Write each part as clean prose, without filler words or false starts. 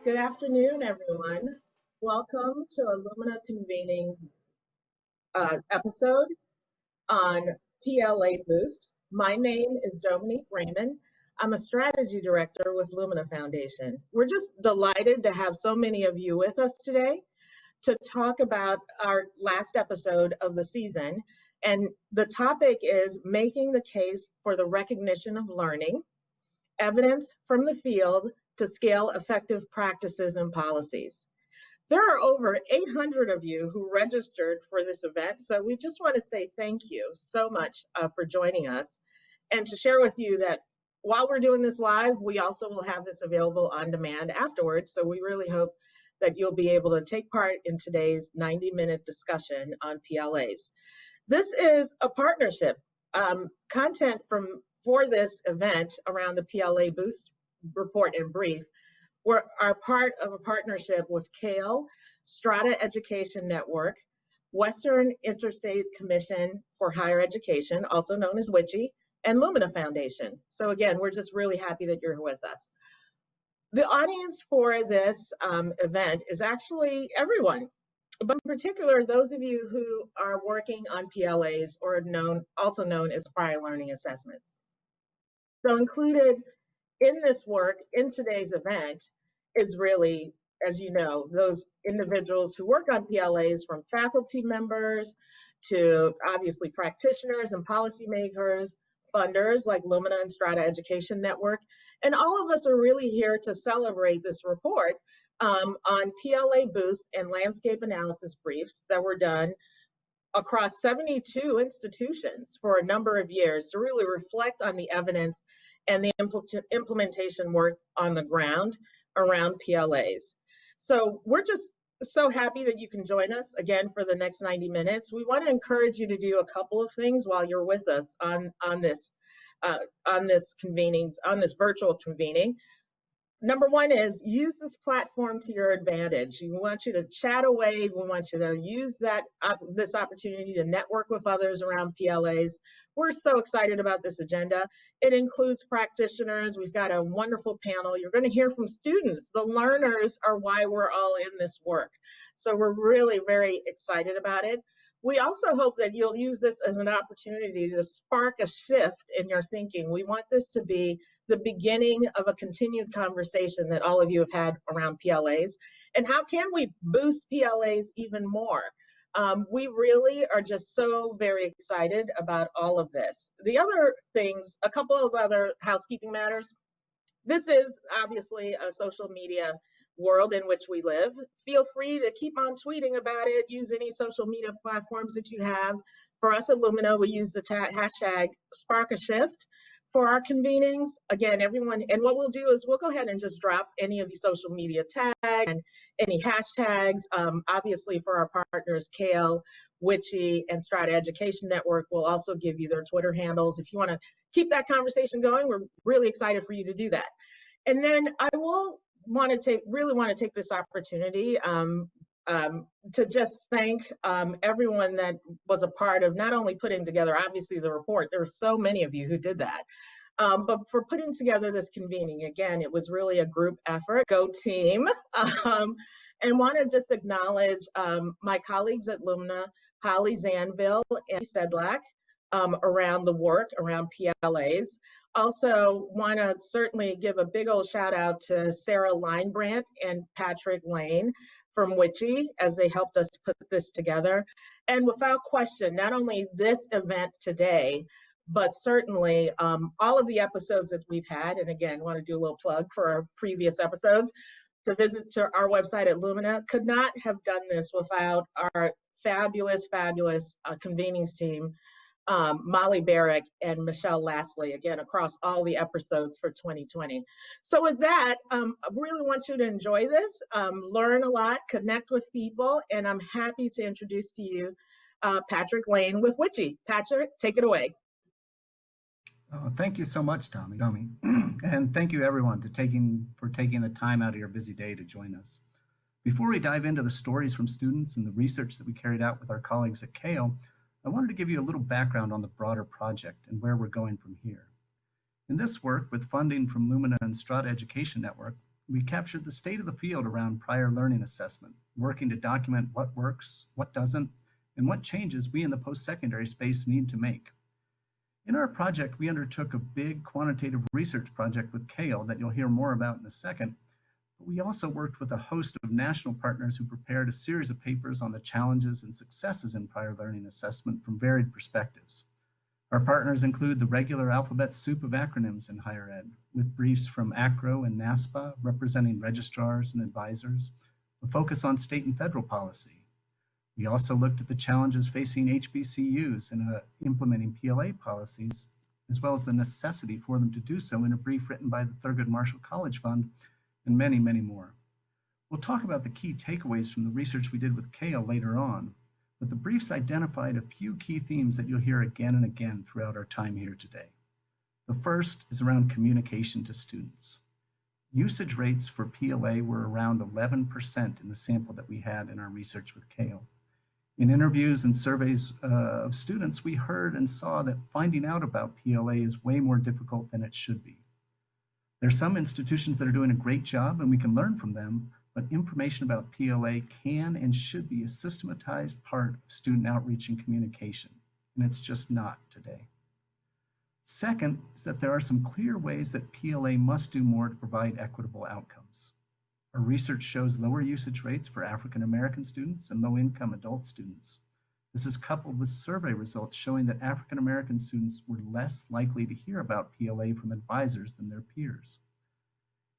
Good afternoon, everyone. Welcome to Illumina Convening's episode on PLA Boost. My name is Dominique Raymond. I'm a strategy director with Lumina Foundation. We're just delighted to have so many of you with us today to talk about our last episode of the season. And the topic is making the case for the recognition of learning, evidence from the field to scale effective practices and policies. There are over 800 of you who registered for this event, so we just want to say thank you so much for joining us and to share with you that while we're doing this live, we also will have this available on demand afterwards, so we really hope that you'll be able to take part in today's 90-minute discussion on PLAs. This is a partnership. Content for this event around the PLA Boost report and brief are part of a partnership with CALE, Strata Education Network, Western Interstate Commission for Higher Education, also known as WICHE, and Lumina Foundation. So again, we're just really happy that you're with us. The audience for this event is actually everyone, but in particular, those of you who are working on PLAs or also known as prior learning assessments. So included in this work, in today's event, is really, as you know, those individuals who work on PLAs, from faculty members to obviously practitioners and policymakers, funders like Lumina and Strata Education Network. And all of us are really here to celebrate this report on PLA Boost and landscape analysis briefs that were done across 72 institutions for a number of years to really reflect on the evidence and the implementation work on the ground around PLAs. So we're just so happy that you can join us again for the next 90 minutes. We want to encourage you to do a couple of things while you're with us on this virtual convening. Number one is use this platform to your advantage. We want you to chat away. We want you to use this opportunity to network with others around PLAs. We're so excited about this agenda. It includes practitioners. We've got a wonderful panel. You're going to hear from students. The learners are why we're all in this work. So we're really very excited about it. We also hope that you'll use this as an opportunity to spark a shift in your thinking. We want this to be the beginning of a continued conversation that all of you have had around PLAs. And how can we boost PLAs even more? We really are just so very excited about all of this. The other things, a couple of other housekeeping matters. This is obviously a social media world in which we live. Feel free to keep on tweeting about it. Use any social media platforms that you have. For us at Lumina, we use the hashtag #SparkAShift for our convenings. Again, everyone, and what we'll do is we'll go ahead and just drop any of the social media tags and any hashtags. Obviously, for our partners, CALE, WICHE, and Strata Education Network will also give you their Twitter handles. If you want to keep that conversation going, we're really excited for you to do that. And then I will really want to take this opportunity to just thank everyone that was a part of not only putting together, obviously, the report. There were so many of you who did that. But for putting together this convening, again, it was really a group effort. Go team. And want to just acknowledge my colleagues at Lumina, Holly Zanville and Sedlak, around the work around PLAs. Also want to certainly give a big old shout out to Sarah Linebrandt and Patrick Lane from WICHE as they helped us put this together. And without question, not only this event today, but certainly all of the episodes that we've had, and again, want to do a little plug for our previous episodes, to visit to our website at Lumina, could not have done this without our fabulous convenings team, Molly Barrick and Michelle Lastly, again, across all the episodes for 2020. So with that, I really want you to enjoy this, learn a lot, connect with people, and I'm happy to introduce to you Patrick Lane with WICHE. Patrick, take it away. Oh, thank you so much, Domi. And thank you everyone for taking the time out of your busy day to join us. Before we dive into the stories from students and the research that we carried out with our colleagues at CALE, I wanted to give you a little background on the broader project and where we're going from here. In this work, with funding from Lumina and Strata Education Network, we captured the state of the field around prior learning assessment, working to document what works, what doesn't, and what changes we in the post-secondary space need to make. In our project, we undertook a big quantitative research project with Kale that you'll hear more about in a second. But we also worked with a host of national partners who prepared a series of papers on the challenges and successes in prior learning assessment from varied perspectives. Our partners include the regular alphabet soup of acronyms in higher ed, with briefs from ACRO and NASPA representing registrars and advisors, a focus on state and federal policy. We also looked at the challenges facing HBCUs in implementing PLA policies, as well as the necessity for them to do so in a brief written by the Thurgood Marshall College Fund, and many, many more. We'll talk about the key takeaways from the research we did with Kale later on, but the briefs identified a few key themes that you'll hear again and again throughout our time here today. The first is around communication to students. Usage rates for PLA were around 11% in the sample that we had in our research with Kale. In interviews and surveys of students, we heard and saw that finding out about PLA is way more difficult than it should be. There are some institutions that are doing a great job and we can learn from them, but information about PLA can and should be a systematized part of student outreach and communication, and it's just not today. Second is that there are some clear ways that PLA must do more to provide equitable outcomes. Our research shows lower usage rates for African American students and low-income adult students. This is coupled with survey results showing that African American students were less likely to hear about PLA from advisors than their peers.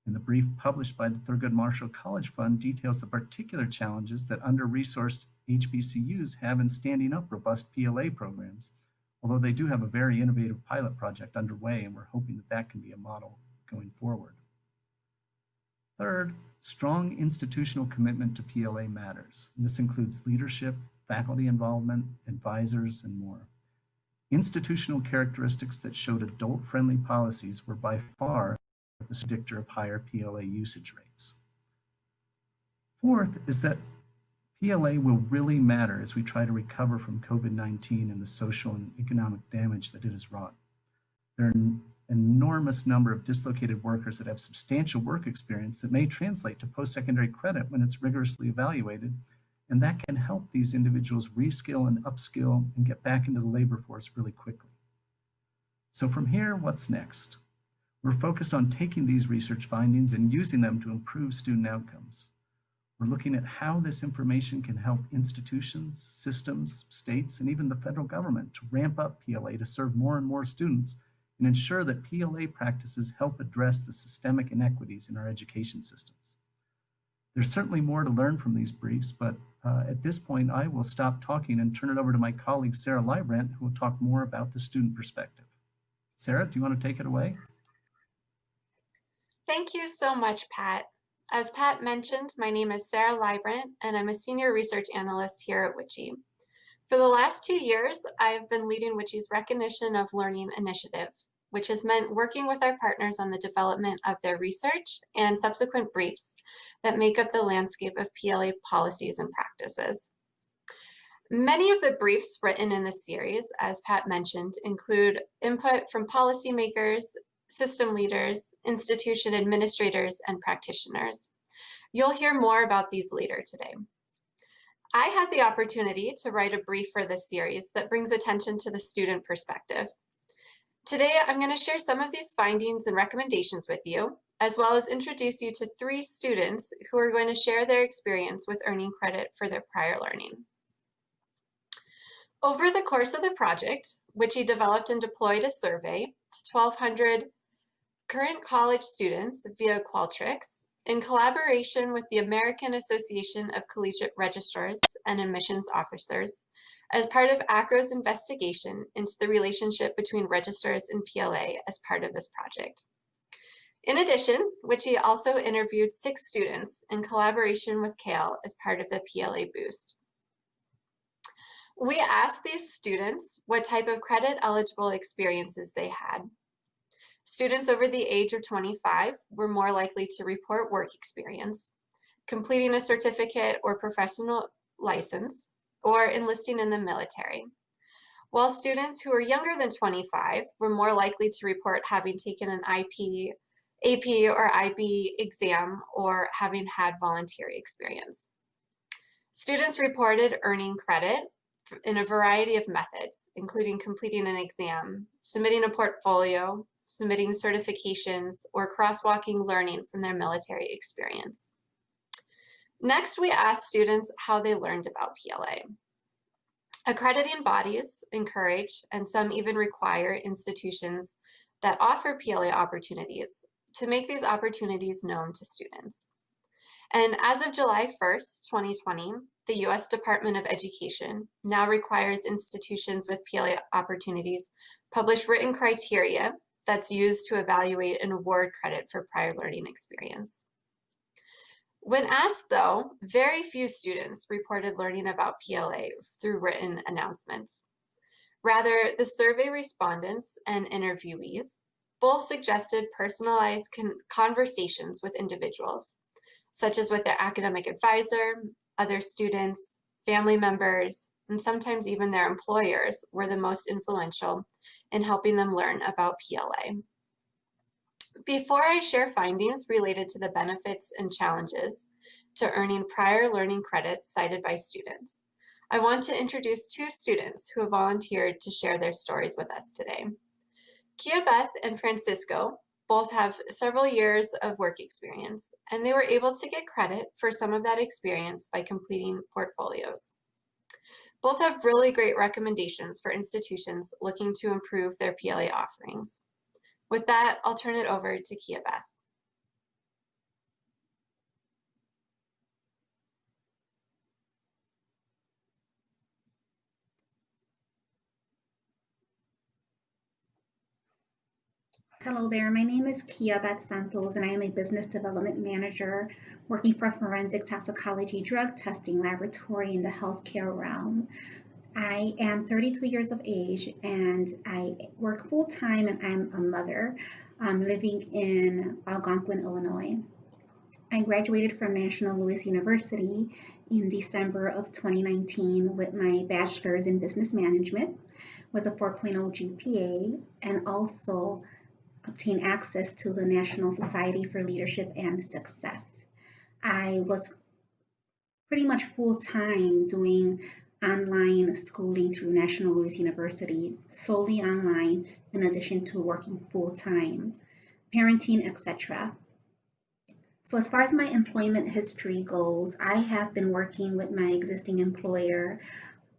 And the brief published by the Thurgood Marshall College Fund details the particular challenges that under-resourced HBCUs have in standing up robust PLA programs, although they do have a very innovative pilot project underway, and we're hoping that that can be a model going forward. Third, strong institutional commitment to PLA matters. This includes leadership, faculty involvement, advisors, and more. Institutional characteristics that showed adult-friendly policies were by far the predictor of higher PLA usage rates. Fourth is that PLA will really matter as we try to recover from COVID-19 and the social and economic damage that it has wrought. There are an enormous number of dislocated workers that have substantial work experience that may translate to post-secondary credit when it's rigorously evaluated, and that can help these individuals reskill and upskill and get back into the labor force really quickly. So from here, what's next? We're focused on taking these research findings and using them to improve student outcomes. We're looking at how this information can help institutions, systems, states, and even the federal government to ramp up PLA to serve more and more students and ensure that PLA practices help address the systemic inequities in our education systems. There's certainly more to learn from these briefs, but at this point, I will stop talking and turn it over to my colleague, Sarah Librant, who will talk more about the student perspective. Sarah, do you want to take it away? Thank you so much, Pat. As Pat mentioned, my name is Sarah Librant, and I'm a senior research analyst here at WICHE. For the last 2 years, I've been leading WICHE's Recognition of Learning initiative, which has meant working with our partners on the development of their research and subsequent briefs that make up the landscape of PLA policies and practices. Many of the briefs written in this series, as Pat mentioned, include input from policymakers, system leaders, institution administrators, and practitioners. You'll hear more about these later today. I had the opportunity to write a brief for this series that brings attention to the student perspective. Today, I'm going to share some of these findings and recommendations with you, as well as introduce you to 3 students who are going to share their experience with earning credit for their prior learning. Over the course of the project, WICHE developed and deployed a survey to 1,200 current college students via Qualtrics in collaboration with the American Association of Collegiate Registrars and Admissions Officers as part of ACRO's investigation into the relationship between registrars and PLA as part of this project. In addition, WICHE also interviewed 6 students in collaboration with Kale as part of the PLA Boost. We asked these students what type of credit eligible experiences they had. Students over the age of 25 were more likely to report work experience, completing a certificate or professional license, or enlisting in the military, while students who were younger than 25 were more likely to report having taken an IP AP or IB exam, or having had voluntary experience. Students reported earning credit in a variety of methods, including completing an exam, submitting a portfolio, submitting certifications, or crosswalking learning from their military experience. Next, we asked students how they learned about PLA. Accrediting bodies encourage, and some even require, institutions that offer PLA opportunities to make these opportunities known to students. And as of July 1st, 2020, the U.S. Department of Education now requires institutions with PLA opportunities publish written criteria that's used to evaluate and award credit for prior learning experience. When asked, though, very few students reported learning about PLA through written announcements. Rather, the survey respondents and interviewees both suggested personalized conversations with individuals, such as with their academic advisor, other students, family members, and sometimes even their employers were the most influential in helping them learn about PLA. Before I share findings related to the benefits and challenges to earning prior learning credits cited by students, I want to introduce two students who have volunteered to share their stories with us today. Kia Beth and Francisco both have several years of work experience, and they were able to get credit for some of that experience by completing portfolios. Both have really great recommendations for institutions looking to improve their PLA offerings. With that, I'll turn it over to Kia Beth. Hello there, my name is Kia Beth Santos, and I am a business development manager working for a forensic toxicology drug testing laboratory in the healthcare realm. I am 32 years of age, and I work full-time, and I'm a mother living in Algonquin, Illinois. I graduated from National Louis University in December of 2019 with my bachelor's in business management with a 4.0 GPA, and also obtain access to the National Society for Leadership and Success. I was pretty much full-time doing online schooling through National Louis University, solely online, in addition to working full-time, parenting, etc. So as far as my employment history goes, I have been working with my existing employer,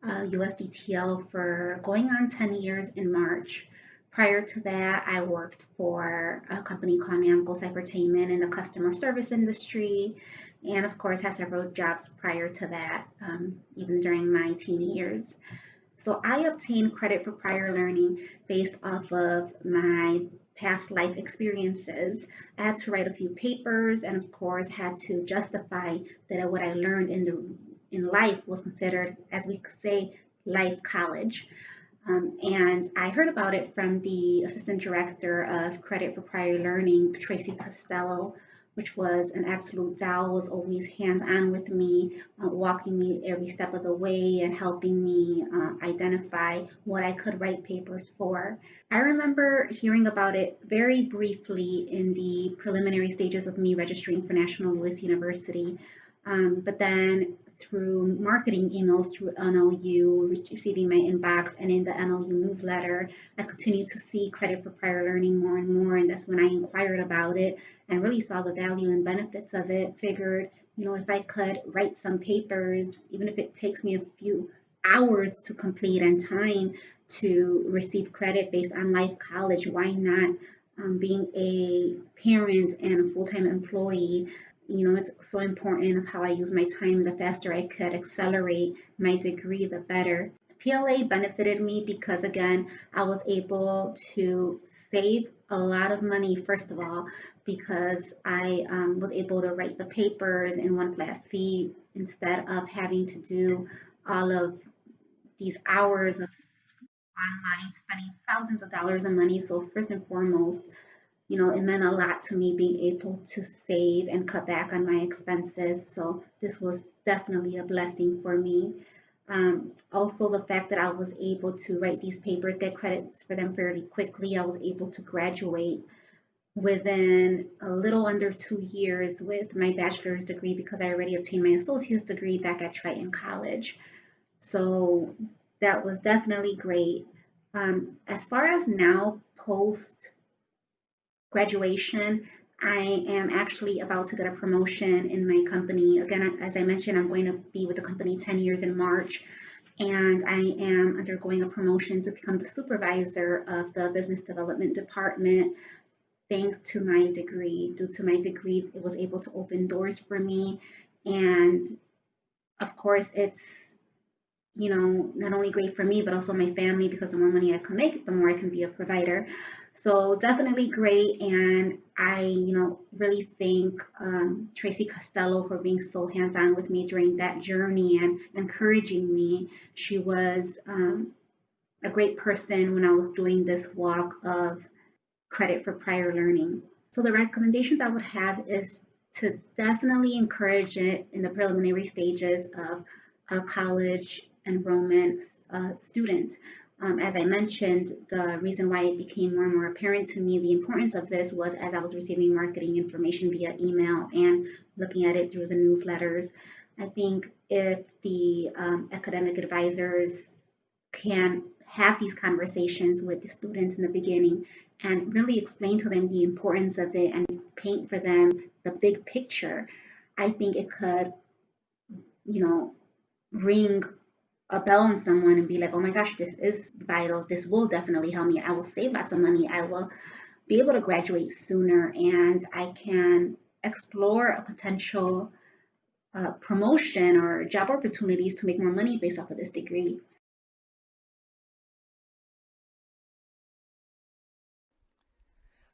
USDTL, for going on 10 years in March. Prior to that, I worked for a company called Namco Cybertainment in the customer service industry, and of course had several jobs prior to that, even during my teen years. So I obtained credit for prior learning based off of my past life experiences. I had to write a few papers, and of course had to justify that what I learned in life was considered, as we could say, life college. And I heard about it from the Assistant Director of Credit for Prior Learning, Tracy Costello, which was an absolute doll, was always hands-on with me, walking me every step of the way and helping me identify what I could write papers for. I remember hearing about it very briefly in the preliminary stages of me registering for National Louis University, but then through marketing emails through NLU, receiving my inbox, and in the NLU newsletter, I continued to see credit for prior learning more and more, and that's when I inquired about it and really saw the value and benefits of it. Figured, if I could write some papers, even if it takes me a few hours to complete and time to receive credit based on life college, why not? Being a parent and a full-time employee, it's so important of how I use my time. The faster I could accelerate my degree, the better. PLA benefited me because, again, I was able to save a lot of money, first of all, because I was able to write the papers in one flat fee instead of having to do all of these hours of online, spending thousands of dollars of money. So first and foremost, it meant a lot to me being able to save and cut back on my expenses. So this was definitely a blessing for me. Also, the fact that I was able to write these papers, get credits for them fairly quickly. I was able to graduate within a little under 2 years with my bachelor's degree because I already obtained my associate's degree back at Triton College. So that was definitely great. As far as now, post graduation, I am actually about to get a promotion in my company. Again, as I mentioned, I'm going to be with the company 10 years in March, and I am undergoing a promotion to become the supervisor of the business development department. Thanks to my degree, due to my degree, it was able to open doors for me. And of course, it's, not only great for me, but also my family, because the more money I can make, the more I can be a provider. So definitely great. And I, really thank Tracy Costello for being so hands-on with me during that journey and encouraging me. She was a great person when I was doing this walk of credit for prior learning. So the recommendations I would have is to definitely encourage it in the preliminary stages of a college enrollment student. As I mentioned, the reason why it became more and more apparent to me the importance of this was as I was receiving marketing information via email and looking at it through the newsletters. I think if the academic advisors can have these conversations with the students in the beginning and really explain to them the importance of it and paint for them the big picture, I think it could, ring a bell on someone and be like, oh my gosh, this is vital. This will definitely help me. I will save lots of money. I will be able to graduate sooner, and I can explore a potential promotion or job opportunities to make more money based off of this degree.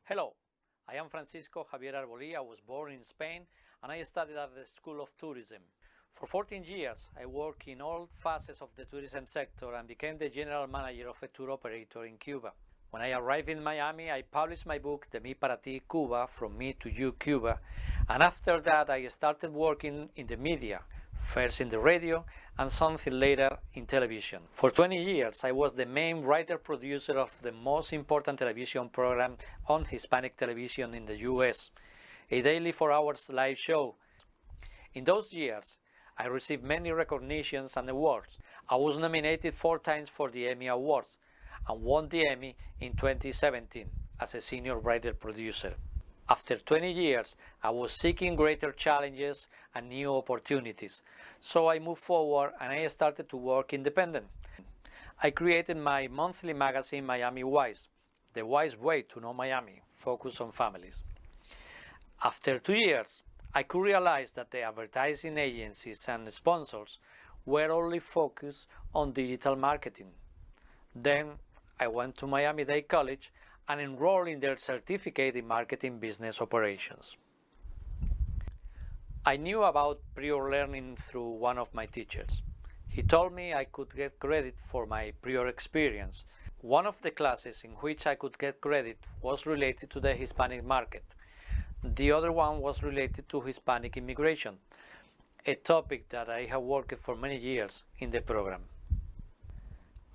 Hello, I am Francisco Javier Alvaria. I was born in Spain and I studied at the School of Tourism. For 14 years, I worked in all phases of the tourism sector and became the general manager of a tour operator in Cuba. When I arrived in Miami, I published my book, De Mi Para Ti, Cuba, From Me to You, Cuba. And after that, I started working in the media, first in the radio and something later in television. For 20 years, I was the main writer-producer of the most important television program on Hispanic television in the US, a daily 4-hour live show. In those years, I received many recognitions and awards. I was nominated 4 times for the Emmy Awards and won the Emmy in 2017 as a senior writer-producer. After 20 years, I was seeking greater challenges and new opportunities, so I moved forward and I started to work independent. I created my monthly magazine, Miami Wise, the wise way to know Miami, focused on families. After 2 years, I could realize that the advertising agencies and sponsors were only focused on digital marketing. Then I went to Miami-Dade College and enrolled in their certificate in marketing business operations. I knew about prior learning through one of my teachers. He told me I could get credit for my prior experience. One of the classes in which I could get credit was related to the Hispanic market. The other one was related to Hispanic immigration, a topic that I have worked for many years in the program.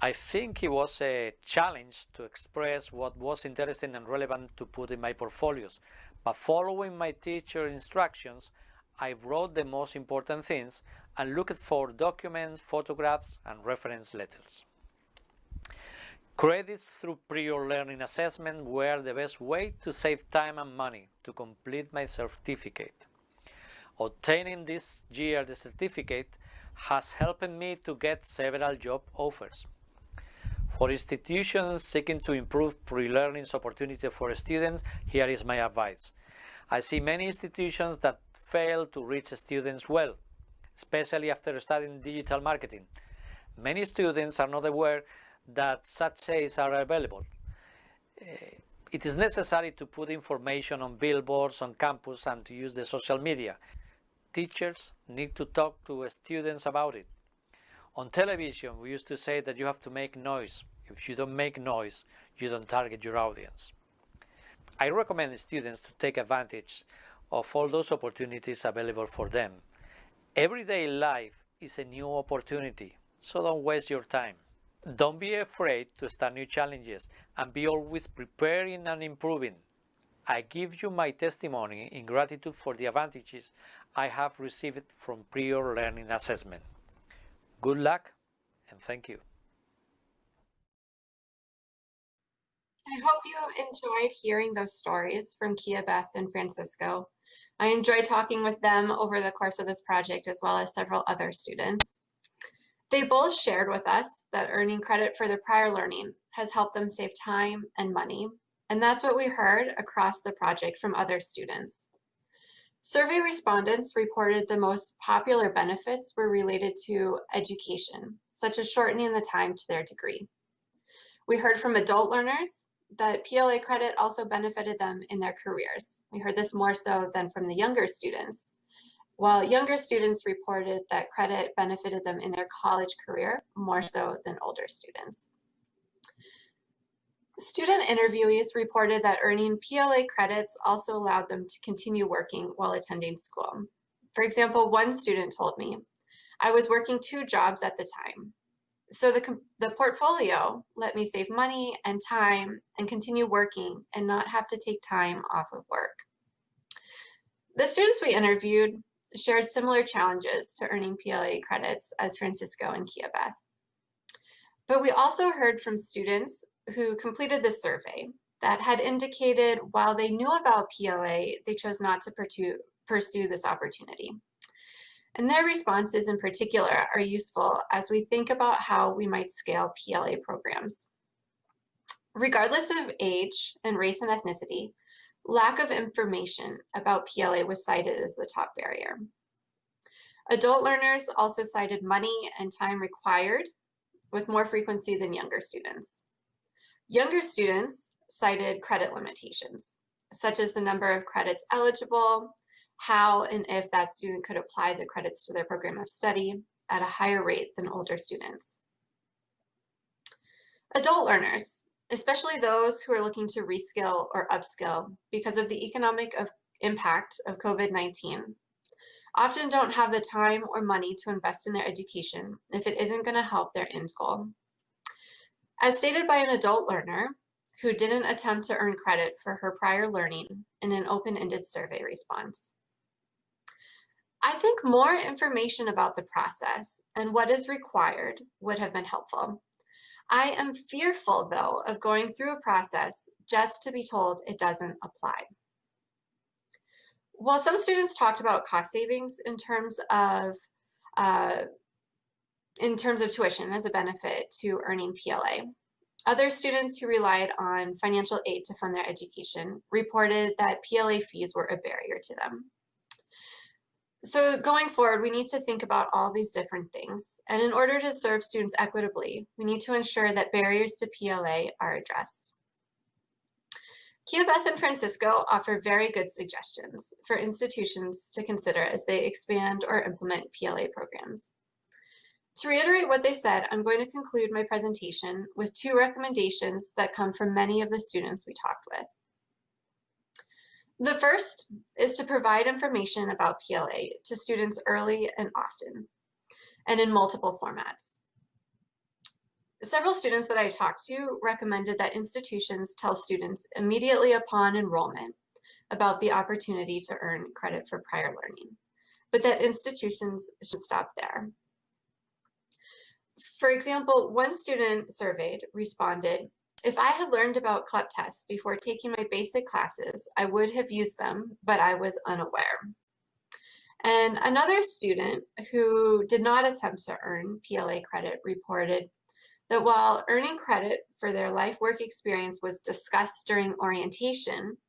I think it was a challenge to express what was interesting and relevant to put in my portfolios, but following my teacher instructions, I wrote the most important things and looked for documents, photographs, and reference letters. Credits through prior learning assessment were the best way to save time and money to complete my certificate. Obtaining this year the certificate has helped me to get several job offers. For institutions seeking to improve pre-learning opportunity for students, here is my advice. I see many institutions that fail to reach students well, especially after studying digital marketing. Many students are not aware that such aids are available. It is necessary to put information on billboards on campus and to use the social media. Teachers need to talk to students about it. On television, we used to say that you have to make noise. If you don't make noise, you don't target your audience. I recommend students to take advantage of all those opportunities available for them. Everyday life is a new opportunity, so don't waste your time. Don't be afraid to start new challenges and be always preparing and improving. I give you my testimony in gratitude for the advantages I have received from prior learning assessment. Good luck and thank you. I hope you enjoyed hearing those stories from Kia, Beth, and Francisco. I enjoyed talking with them over the course of this project, as well as several other students. They both shared with us that earning credit for their prior learning has helped them save time and money, and that's what we heard across the project from other students. Survey respondents reported the most popular benefits were related to education, such as shortening the time to their degree. We heard from adult learners that PLA credit also benefited them in their careers. We heard this more so than from the younger students, while younger students reported that credit benefited them in their college career more so than older students. Student interviewees reported that earning PLA credits also allowed them to continue working while attending school. For example, one student told me, "I was working 2 jobs at the time. So the portfolio let me save money and time and continue working and not have to take time off of work." The students we interviewed shared similar challenges to earning PLA credits as Francisco and Kia Beth. But we also heard from students who completed the survey that had indicated while they knew about PLA, they chose not to pursue this opportunity. And their responses in particular are useful as we think about how we might scale PLA programs. Regardless of age and race and ethnicity, lack of information about PLA was cited as the top barrier. Adult learners also cited money and time required with more frequency than younger students. Younger students cited credit limitations, such as the number of credits eligible, how and if that student could apply the credits to their program of study at a higher rate than older students. Adult learners, especially those who are looking to reskill or upskill because of the economic impact of COVID-19, often don't have the time or money to invest in their education if it isn't going to help their end goal. As stated by an adult learner who didn't attempt to earn credit for her prior learning in an open-ended survey response, "I think more information about the process and what is required would have been helpful. I am fearful, though, of going through a process just to be told it doesn't apply." While some students talked about cost savings in terms of tuition as a benefit to earning PLA, other students who relied on financial aid to fund their education reported that PLA fees were a barrier to them. So going forward, we need to think about all these different things. And in order to serve students equitably, we need to ensure that barriers to PLA are addressed. Kia, Beth, and Francisco offer very good suggestions for institutions to consider as they expand or implement PLA programs. To reiterate what they said, I'm going to conclude my presentation with 2 recommendations that come from many of the students we talked with. The first is to provide information about PLA to students early and often, and in multiple formats. Several students that I talked to recommended that institutions tell students immediately upon enrollment about the opportunity to earn credit for prior learning, but that institutions should stop there. For example, one student surveyed responded, "If I had learned about CLEP tests before taking my basic classes, I would have used them, but I was unaware." And another student who did not attempt to earn PLA credit reported that while earning credit for their life work experience was discussed during orientation,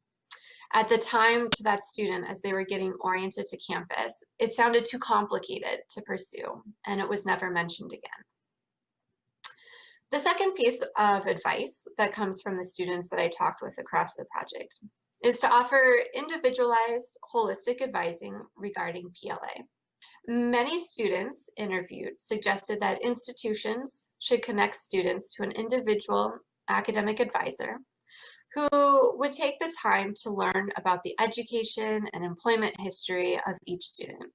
at the time to that student as they were getting oriented to campus, it sounded too complicated to pursue, and it was never mentioned again. The second piece of advice that comes from the students that I talked with across the project is to offer individualized, holistic advising regarding PLA. Many students interviewed suggested that institutions should connect students to an individual academic advisor who would take the time to learn about the education and employment history of each student.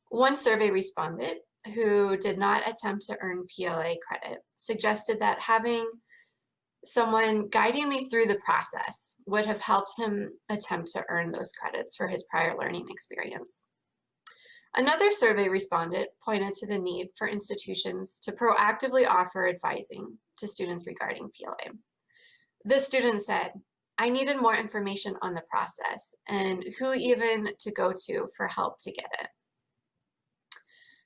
One survey respondent who did not attempt to earn PLA credit suggested that having someone guiding me through the process would have helped him attempt to earn those credits for his prior learning experience. Another survey respondent pointed to the need for institutions to proactively offer advising to students regarding PLA. This student said, I needed more information on the process and who even to go to for help to get it.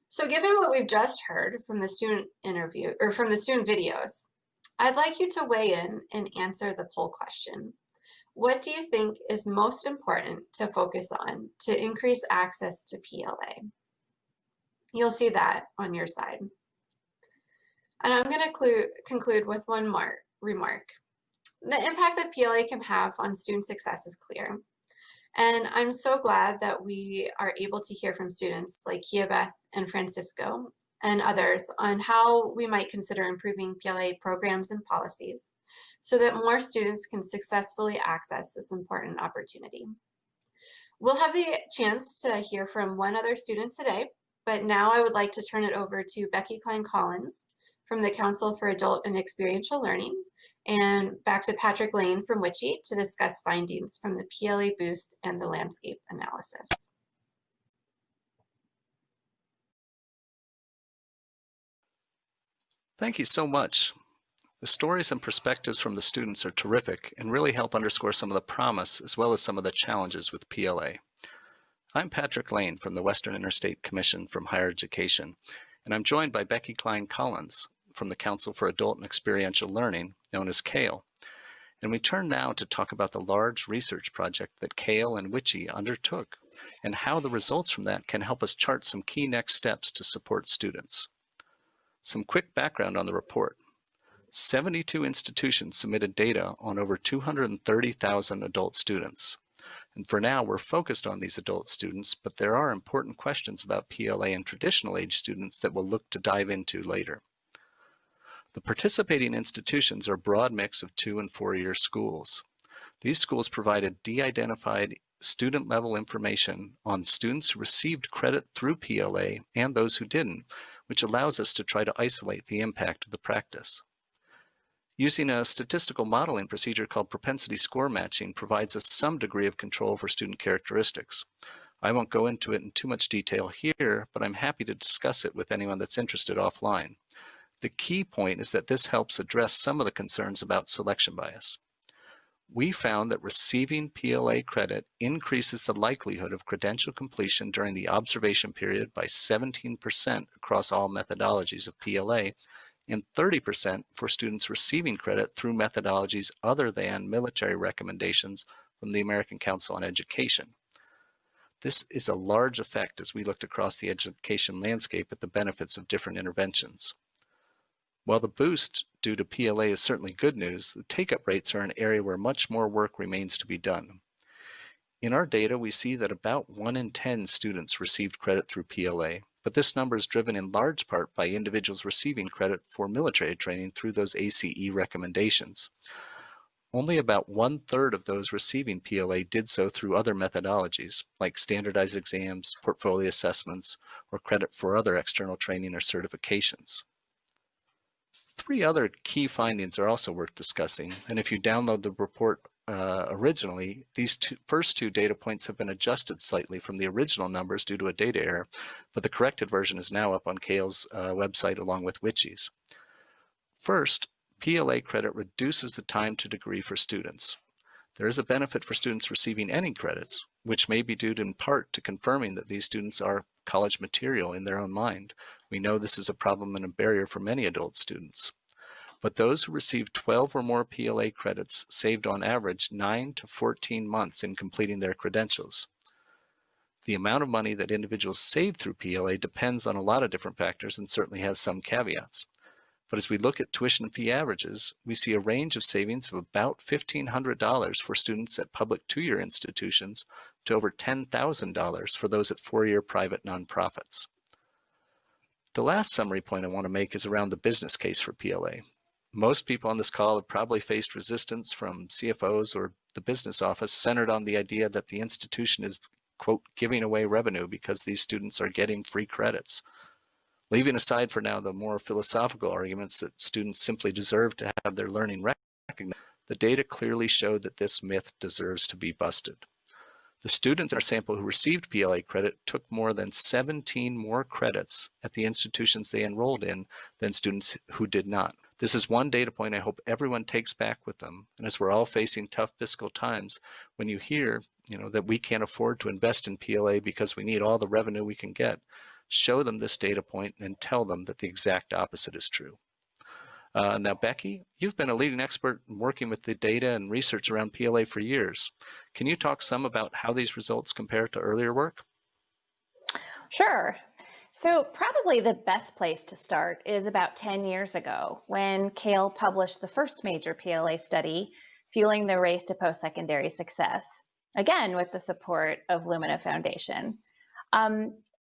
So given what we've just heard from the student interview or from the student videos, I'd like you to weigh in and answer the poll question. What do you think is most important to focus on to increase access to PLA? You'll see that on your side. And I'm going to conclude with one more remark. The impact that PLA can have on student success is clear. And I'm so glad that we are able to hear from students like Kiabeth and Francisco and others on how we might consider improving PLA programs and policies so that more students can successfully access this important opportunity. We'll have the chance to hear from one other student today, but now I would like to turn it over to Becky Klein-Collins from the Council for Adult and Experiential Learning and back to Patrick Lane from WICHE to discuss findings from the PLA Boost and the landscape analysis. Thank you so much. The stories and perspectives from the students are terrific and really help underscore some of the promise as well as some of the challenges with PLA. I'm Patrick Lane from the Western Interstate Commission from Higher Education, and I'm joined by Becky Klein-Collins from the Council for Adult and Experiential Learning, known as CALE. And we turn now to talk about the large research project that CALE and WICHE undertook and how the results from that can help us chart some key next steps to support students. Some quick background on the report. 72 institutions submitted data on over 230,000 adult students. And for now, we're focused on these adult students, but there are important questions about PLA and traditional age students that we'll look to dive into later. The participating institutions are a broad mix of 2- and 4-year schools. These schools provided de-identified student-level information on students who received credit through PLA and those who didn't, which allows us to try to isolate the impact of the practice. Using a statistical modeling procedure called propensity score matching provides us some degree of control for student characteristics. I won't go into it in too much detail here, but I'm happy to discuss it with anyone that's interested offline. The key point is that this helps address some of the concerns about selection bias. We found that receiving PLA credit increases the likelihood of credential completion during the observation period by 17% across all methodologies of PLA and 30% for students receiving credit through methodologies other than military recommendations from the American Council on Education. This is a large effect as we looked across the education landscape at the benefits of different interventions. While the boost due to PLA is certainly good news, the take-up rates are an area where much more work remains to be done. In our data, we see that about 1 in 10 students received credit through PLA, but this number is driven in large part by individuals receiving credit for military training through those ACE recommendations. Only about 1/3 of those receiving PLA did so through other methodologies, like standardized exams, portfolio assessments, or credit for other external training or certifications. 3 other key findings are also worth discussing, and if you download the report originally, these first two data points have been adjusted slightly from the original numbers due to a data error, but the corrected version is now up on CALE's website along with WICHE's. First, PLA credit reduces the time to degree for students. There is a benefit for students receiving any credits, which may be due in part to confirming that these students are college material in their own mind. We know this is a problem and a barrier for many adult students. But those who receive 12 or more PLA credits saved on average 9 to 14 months in completing their credentials. The amount of money that individuals save through PLA depends on a lot of different factors and certainly has some caveats. But as we look at tuition fee averages, we see a range of savings of about $1,500 for students at public 2-year institutions to over $10,000 for those at 4-year private nonprofits. The last summary point I want to make is around the business case for PLA. Most people on this call have probably faced resistance from CFOs or the business office centered on the idea that the institution is, quote, giving away revenue because these students are getting free credits. Leaving aside for now the more philosophical arguments that students simply deserve to have their learning recognize. The data clearly showed that this myth deserves to be busted. The students in our sample who received PLA credit took more than 17 more credits at the institutions they enrolled in than students who did not. This is one data point I hope everyone takes back with them. And as we're all facing tough fiscal times, when you hear, that we can't afford to invest in PLA because we need all the revenue we can get, show them this data point and tell them that the exact opposite is true. Now, Becky, you've been a leading expert in working with the data and research around PLA for years. Can you talk some about how these results compare to earlier work? Sure. So probably the best place to start is about 10 years ago when Kale published the first major PLA study, Fueling the Race to Post-Secondary Success, again with the support of Lumina Foundation.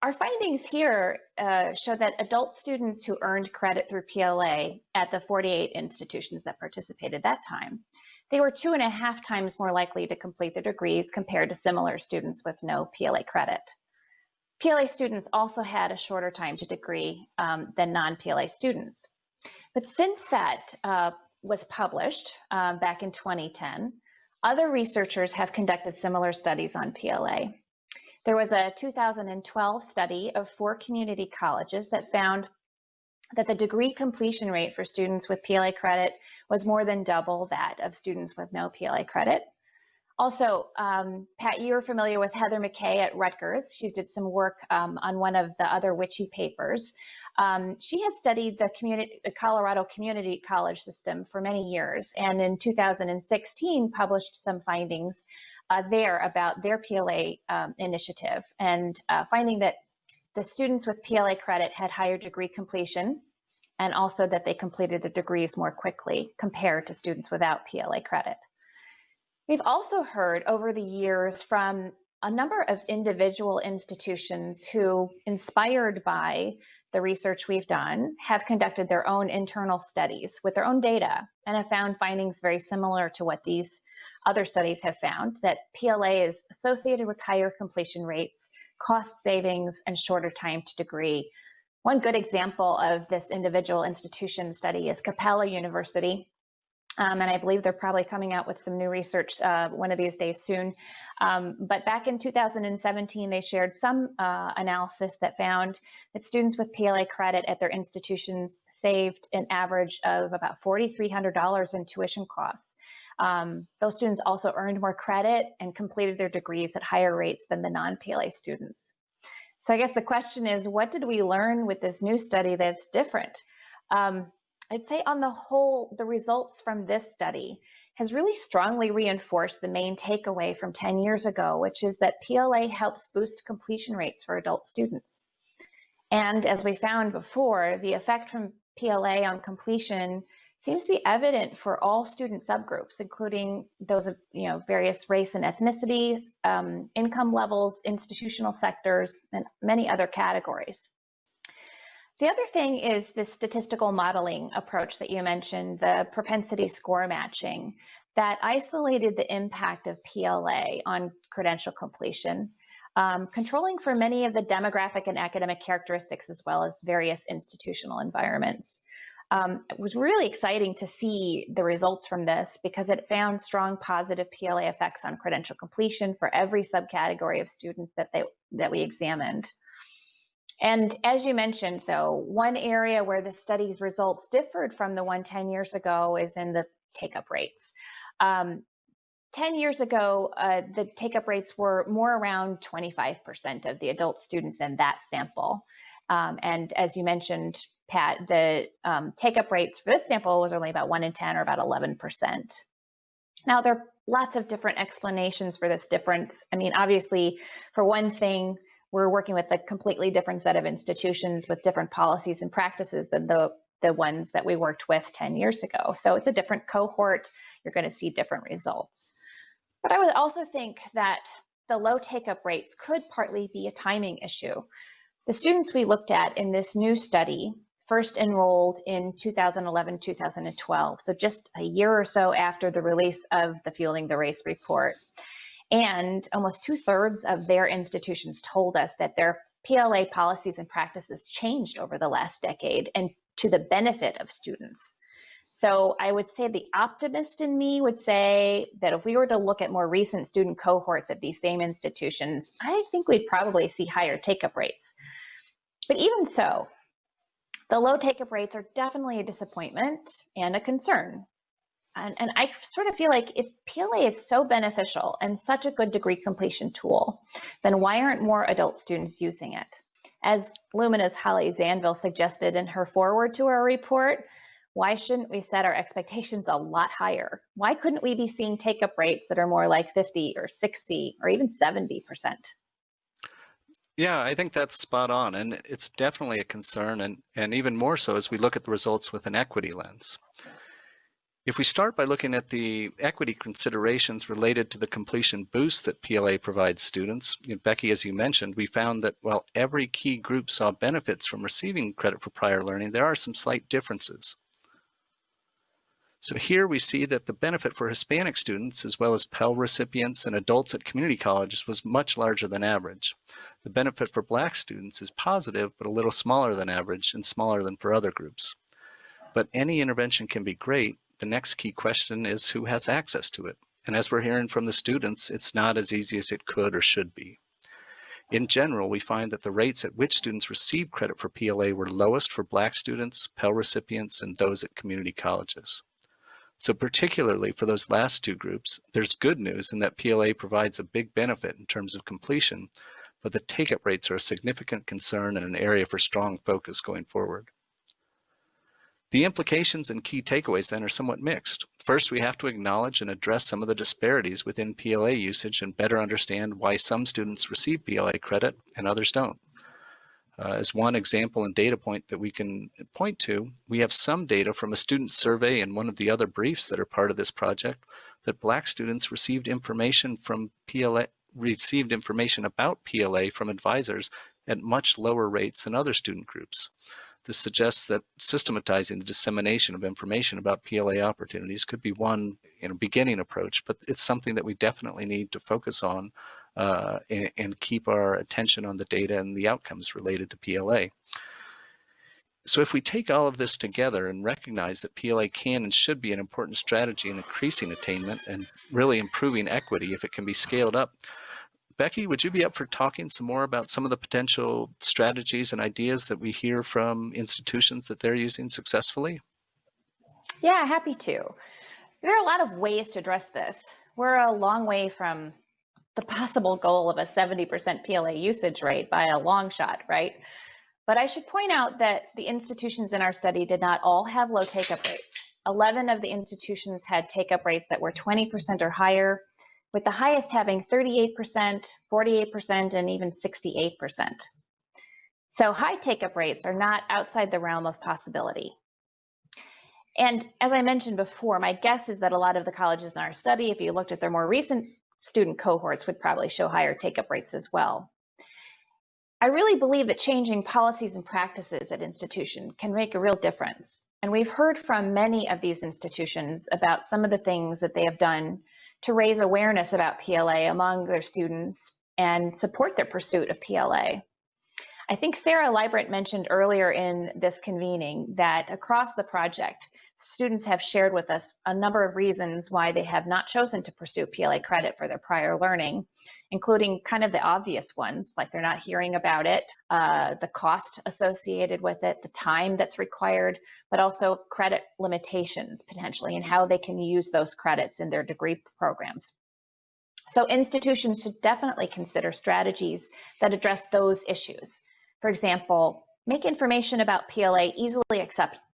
Our findings here show that adult students who earned credit through PLA at the 48 institutions that participated that time, they were 2.5 times more likely to complete their degrees compared to similar students with no PLA credit. PLA students also had a shorter time to degree than non-PLA students. But since that was published back in 2010, other researchers have conducted similar studies on PLA. There was a 2012 study of 4 community colleges that found that the degree completion rate for students with PLA credit was more than double that of students with no PLA credit. Also, Pat, you're familiar with Heather McKay at Rutgers. She did some work on one of the other WICHE papers. She has studied the Colorado Community College system for many years, and in 2016 published some findings there about their PLA initiative, and finding that the students with PLA credit had higher degree completion, and also that they completed the degrees more quickly compared to students without PLA credit. We've also heard over the years from a number of individual institutions who, inspired by the research we've done, have conducted their own internal studies with their own data and have found findings very similar to what these other studies have found, that PLA is associated with higher completion rates, cost savings, and shorter time to degree. One good example of this individual institution study is Capella University. And I believe they're probably coming out with some new research one of these days soon. But back in 2017, they shared some analysis that found that students with PLA credit at their institutions saved an average of about $4,300 in tuition costs. Those students also earned more credit and completed their degrees at higher rates than the non-PLA students. So I guess the question is, what did we learn with this new study that's different? I'd say on the whole, the results from this study has really strongly reinforced the main takeaway from 10 years ago, which is that PLA helps boost completion rates for adult students. And as we found before, the effect from PLA on completion seems to be evident for all student subgroups, including those of various race and ethnicity, income levels, institutional sectors, and many other categories. The other thing is this statistical modeling approach that you mentioned, the propensity score matching, that isolated the impact of PLA on credential completion, controlling for many of the demographic and academic characteristics as well as various institutional environments. It was really exciting to see the results from this because it found strong positive PLA effects on credential completion for every subcategory of students that we examined. And as you mentioned, though, one area where the study's results differed from the one 10 years ago is in the take-up rates. 10 years ago, the take-up rates were more around 25% of the adult students in that sample. And as you mentioned, Pat, the take-up rates for this sample was only about 1 in 10 or about 11%. Now, there are lots of different explanations for this difference. I mean, obviously, for one thing, we're working with a completely different set of institutions with different policies and practices than the ones that we worked with 10 years ago. So it's a different cohort. You're going to see different results. But I would also think that the low take-up rates could partly be a timing issue. The students we looked at in this new study first enrolled in 2011-2012, so just a year or so after the release of the Fueling the Race report. And almost 2/3 of their institutions told us that their PLA policies and practices changed over the last decade and to the benefit of students. So I would say the optimist in me would say that if we were to look at more recent student cohorts at these same institutions, I think we'd probably see higher take-up rates. But even so, the low take-up rates are definitely a disappointment and a concern. And I sort of feel like if PLA is so beneficial and such a good degree completion tool, then why aren't more adult students using it? As Lumina's Holly Zanville suggested in her foreword to our report, why shouldn't we set our expectations a lot higher? Why couldn't we be seeing take-up rates that are more like 50 or 60 or even 70%? Yeah, I think that's spot on, and it's definitely a concern, and even more so as we look at the results with an equity lens. If we start by looking at the equity considerations related to the completion boost that PLA provides students, Becky, as you mentioned, we found that while every key group saw benefits from receiving credit for prior learning, there are some slight differences. So here we see that the benefit for Hispanic students, as well as Pell recipients and adults at community colleges, was much larger than average. The benefit for Black students is positive, but a little smaller than average and smaller than for other groups. But any intervention can be great. The next key question is who has access to it? And as we're hearing from the students, it's not as easy as it could or should be. In general, we find that the rates at which students receive credit for PLA were lowest for Black students, Pell recipients, and those at community colleges. So particularly for those last two groups, there's good news in that PLA provides a big benefit in terms of completion, but the take-up rates are a significant concern and an area for strong focus going forward. The implications and key takeaways then are somewhat mixed. First, we have to acknowledge and address some of the disparities within PLA usage and better understand why some students receive PLA credit and others don't. As one example and data point that we can point to, we have some data from a student survey in one of the other briefs that are part of this project that Black students received information about PLA from advisors at much lower rates than other student groups. This suggests that systematizing the dissemination of information about PLA opportunities could be one beginning approach, but it's something that we definitely need to focus on and keep our attention on the data and the outcomes related to PLA. So if we take all of this together and recognize that PLA can and should be an important strategy in increasing attainment and really improving equity if it can be scaled up, Becky, would you be up for talking some more about some of the potential strategies and ideas that we hear from institutions that they're using successfully? Yeah, happy to. There are a lot of ways to address this. We're a long way from the possible goal of a 70% PLA usage rate by a long shot, right? But I should point out that the institutions in our study did not all have low take-up rates. 11 of the institutions had take-up rates that were 20% or higher, with the highest having 38%, 48%, and even 68%. So high take-up rates are not outside the realm of possibility. And as I mentioned before, my guess is that a lot of the colleges in our study, if you looked at their more recent student cohorts, would probably show higher take-up rates as well. I really believe that changing policies and practices at institutions can make a real difference. And we've heard from many of these institutions about some of the things that they have done to raise awareness about PLA among their students and support their pursuit of PLA. I think Sarah Librant mentioned earlier in this convening that across the project, students have shared with us a number of reasons why they have not chosen to pursue PLA credit for their prior learning, including kind of the obvious ones, like they're not hearing about it, the cost associated with it, the time that's required, but also credit limitations potentially and how they can use those credits in their degree programs. So institutions should definitely consider strategies that address those issues. For example, make information about PLA easily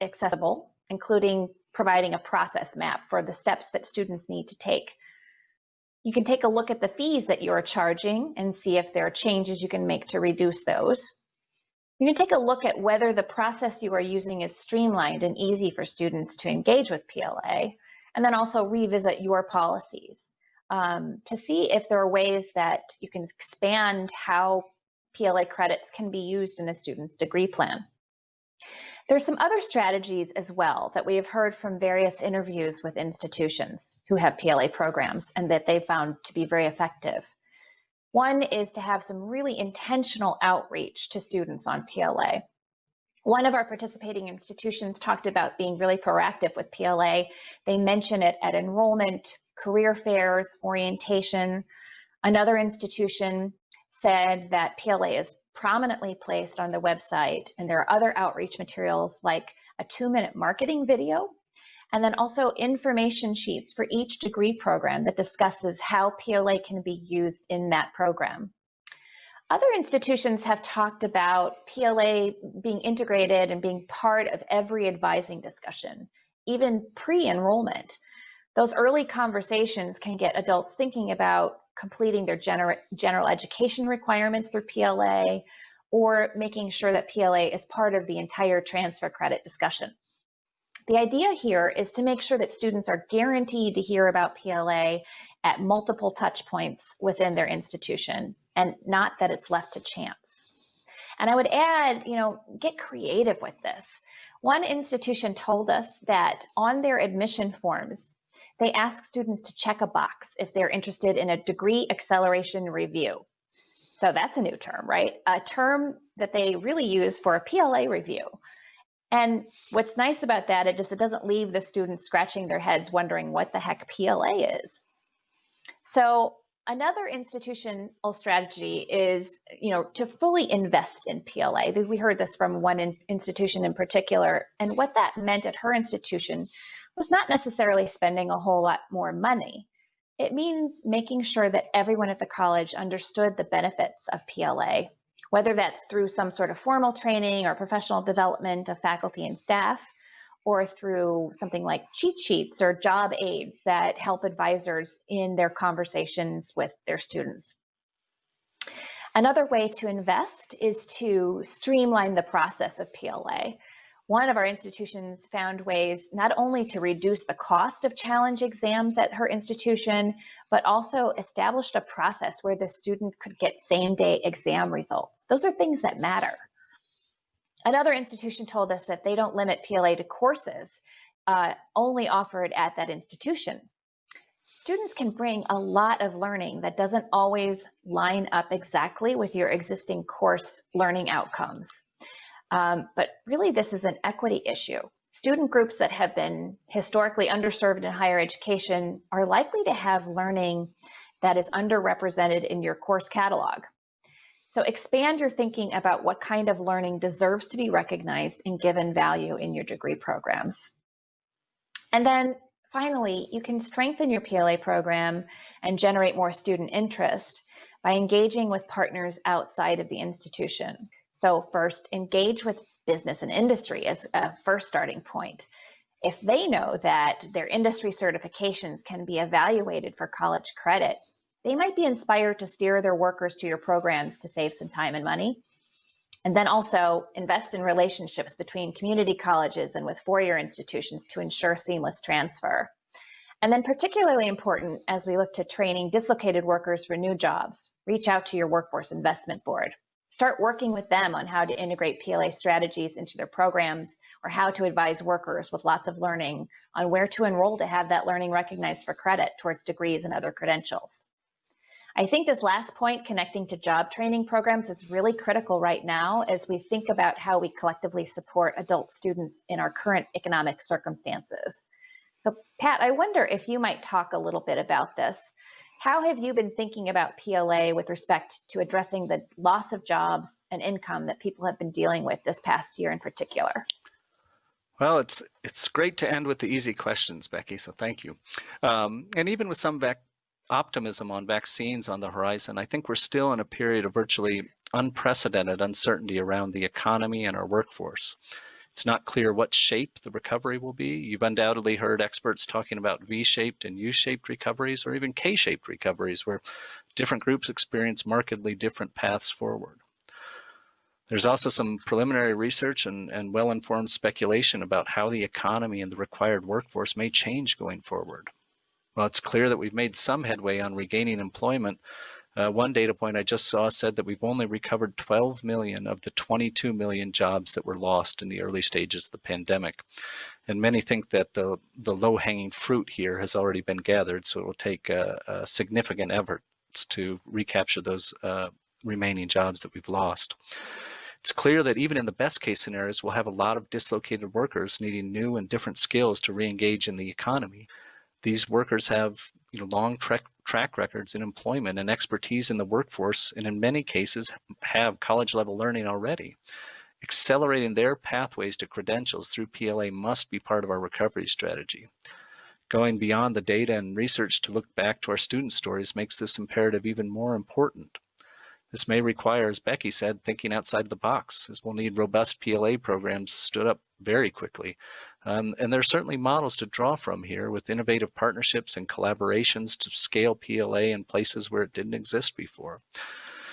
accessible, including providing a process map for the steps that students need to take. You can take a look at the fees that you are charging and see if there are changes you can make to reduce those. You can take a look at whether the process you are using is streamlined and easy for students to engage with PLA, and then also revisit your policies to see if there are ways that you can expand how PLA credits can be used in a student's degree plan. There's some other strategies as well that we have heard from various interviews with institutions who have PLA programs and that they found to be very effective. One is to have some really intentional outreach to students on PLA. One of our participating institutions talked about being really proactive with PLA. They mention it at enrollment, career fairs, orientation. Another institution said that PLA is prominently placed on the website, and there are other outreach materials like a 2-minute marketing video, and then also information sheets for each degree program that discusses how PLA can be used in that program. Other institutions have talked about PLA being integrated and being part of every advising discussion, even pre-enrollment. Those early conversations can get adults thinking about completing their general education requirements through PLA, or making sure that PLA is part of the entire transfer credit discussion. The idea here is to make sure that students are guaranteed to hear about PLA at multiple touch points within their institution, and not that it's left to chance. And I would add, get creative with this. One institution told us that on their admission forms, they ask students to check a box if they're interested in a degree acceleration review. So that's a new term, right? A term that they really use for a PLA review. And what's nice about that is it doesn't leave the students scratching their heads wondering what the heck PLA is. So another institutional strategy is, to fully invest in PLA. We heard this from one institution in particular, and what that meant at her institution was not necessarily spending a whole lot more money. It means making sure that everyone at the college understood the benefits of PLA, whether that's through some sort of formal training or professional development of faculty and staff, or through something like cheat sheets or job aids that help advisors in their conversations with their students. Another way to invest is to streamline the process of PLA. One of our institutions found ways not only to reduce the cost of challenge exams at her institution, but also established a process where the student could get same-day exam results. Those are things that matter. Another institution told us that they don't limit PLA to courses only offered at that institution. Students can bring a lot of learning that doesn't always line up exactly with your existing course learning outcomes. But really, this is an equity issue. Student groups that have been historically underserved in higher education are likely to have learning that is underrepresented in your course catalog. So expand your thinking about what kind of learning deserves to be recognized and given value in your degree programs. And then finally, you can strengthen your PLA program and generate more student interest by engaging with partners outside of the institution. So first, engage with business and industry as a first starting point. If they know that their industry certifications can be evaluated for college credit, they might be inspired to steer their workers to your programs to save some time and money. And then also invest in relationships between community colleges and with four-year institutions to ensure seamless transfer. And then particularly important as we look to training dislocated workers for new jobs, reach out to your workforce investment board. Start working with them on how to integrate PLA strategies into their programs, or how to advise workers with lots of learning on where to enroll to have that learning recognized for credit towards degrees and other credentials. I think this last point, connecting to job training programs, is really critical right now as we think about how we collectively support adult students in our current economic circumstances. So Pat, I wonder if you might talk a little bit about this. How have you been thinking about PLA with respect to addressing the loss of jobs and income that people have been dealing with this past year in particular? Well, it's great to end with the easy questions, Becky, so thank you. And even with some optimism on vaccines on the horizon, I think we're still in a period of virtually unprecedented uncertainty around the economy and our workforce. It's not clear what shape the recovery will be. You've undoubtedly heard experts talking about V-shaped and U-shaped recoveries, or even K-shaped recoveries, where different groups experience markedly different paths forward. There's also some preliminary research and well-informed speculation about how the economy and the required workforce may change going forward. Well, it's clear that we've made some headway on regaining employment. One data point I just saw said that we've only recovered 12 million of the 22 million jobs that were lost in the early stages of the pandemic. And many think that the low-hanging fruit here has already been gathered, so it will take significant efforts to recapture those remaining jobs that we've lost. It's clear that even in the best case scenarios, we'll have a lot of dislocated workers needing new and different skills to re-engage in the economy. These workers have long track records in employment and expertise in the workforce, and in many cases have college-level learning already. Accelerating their pathways to credentials through PLA must be part of our recovery strategy. Going beyond the data and research to look back to our student stories makes this imperative even more important. This may require, as Becky said, thinking outside the box, as we'll need robust PLA programs stood up very quickly. And there are certainly models to draw from here with innovative partnerships and collaborations to scale PLA in places where it didn't exist before.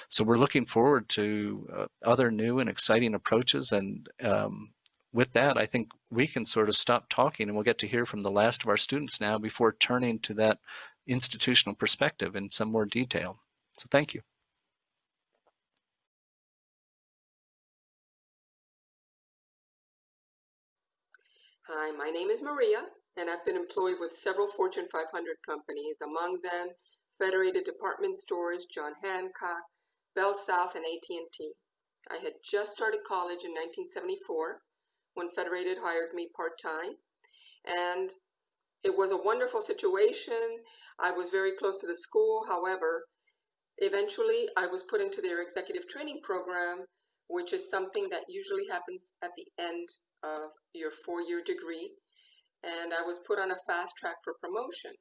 So we're looking forward to other new and exciting approaches. And with that, I think we can sort of stop talking and we'll get to hear from the last of our students now before turning to that institutional perspective in some more detail. So thank you. Hi, my name is Maria, and I've been employed with several Fortune 500 companies, among them Federated Department Stores, John Hancock, Bell South, and AT&T. I had just started college in 1974 when Federated hired me part-time, and it was a wonderful situation. I was very close to the school. However, eventually I was put into their executive training program, which is something that usually happens at the end of your 4-year degree, and I was put on a fast track for promotion.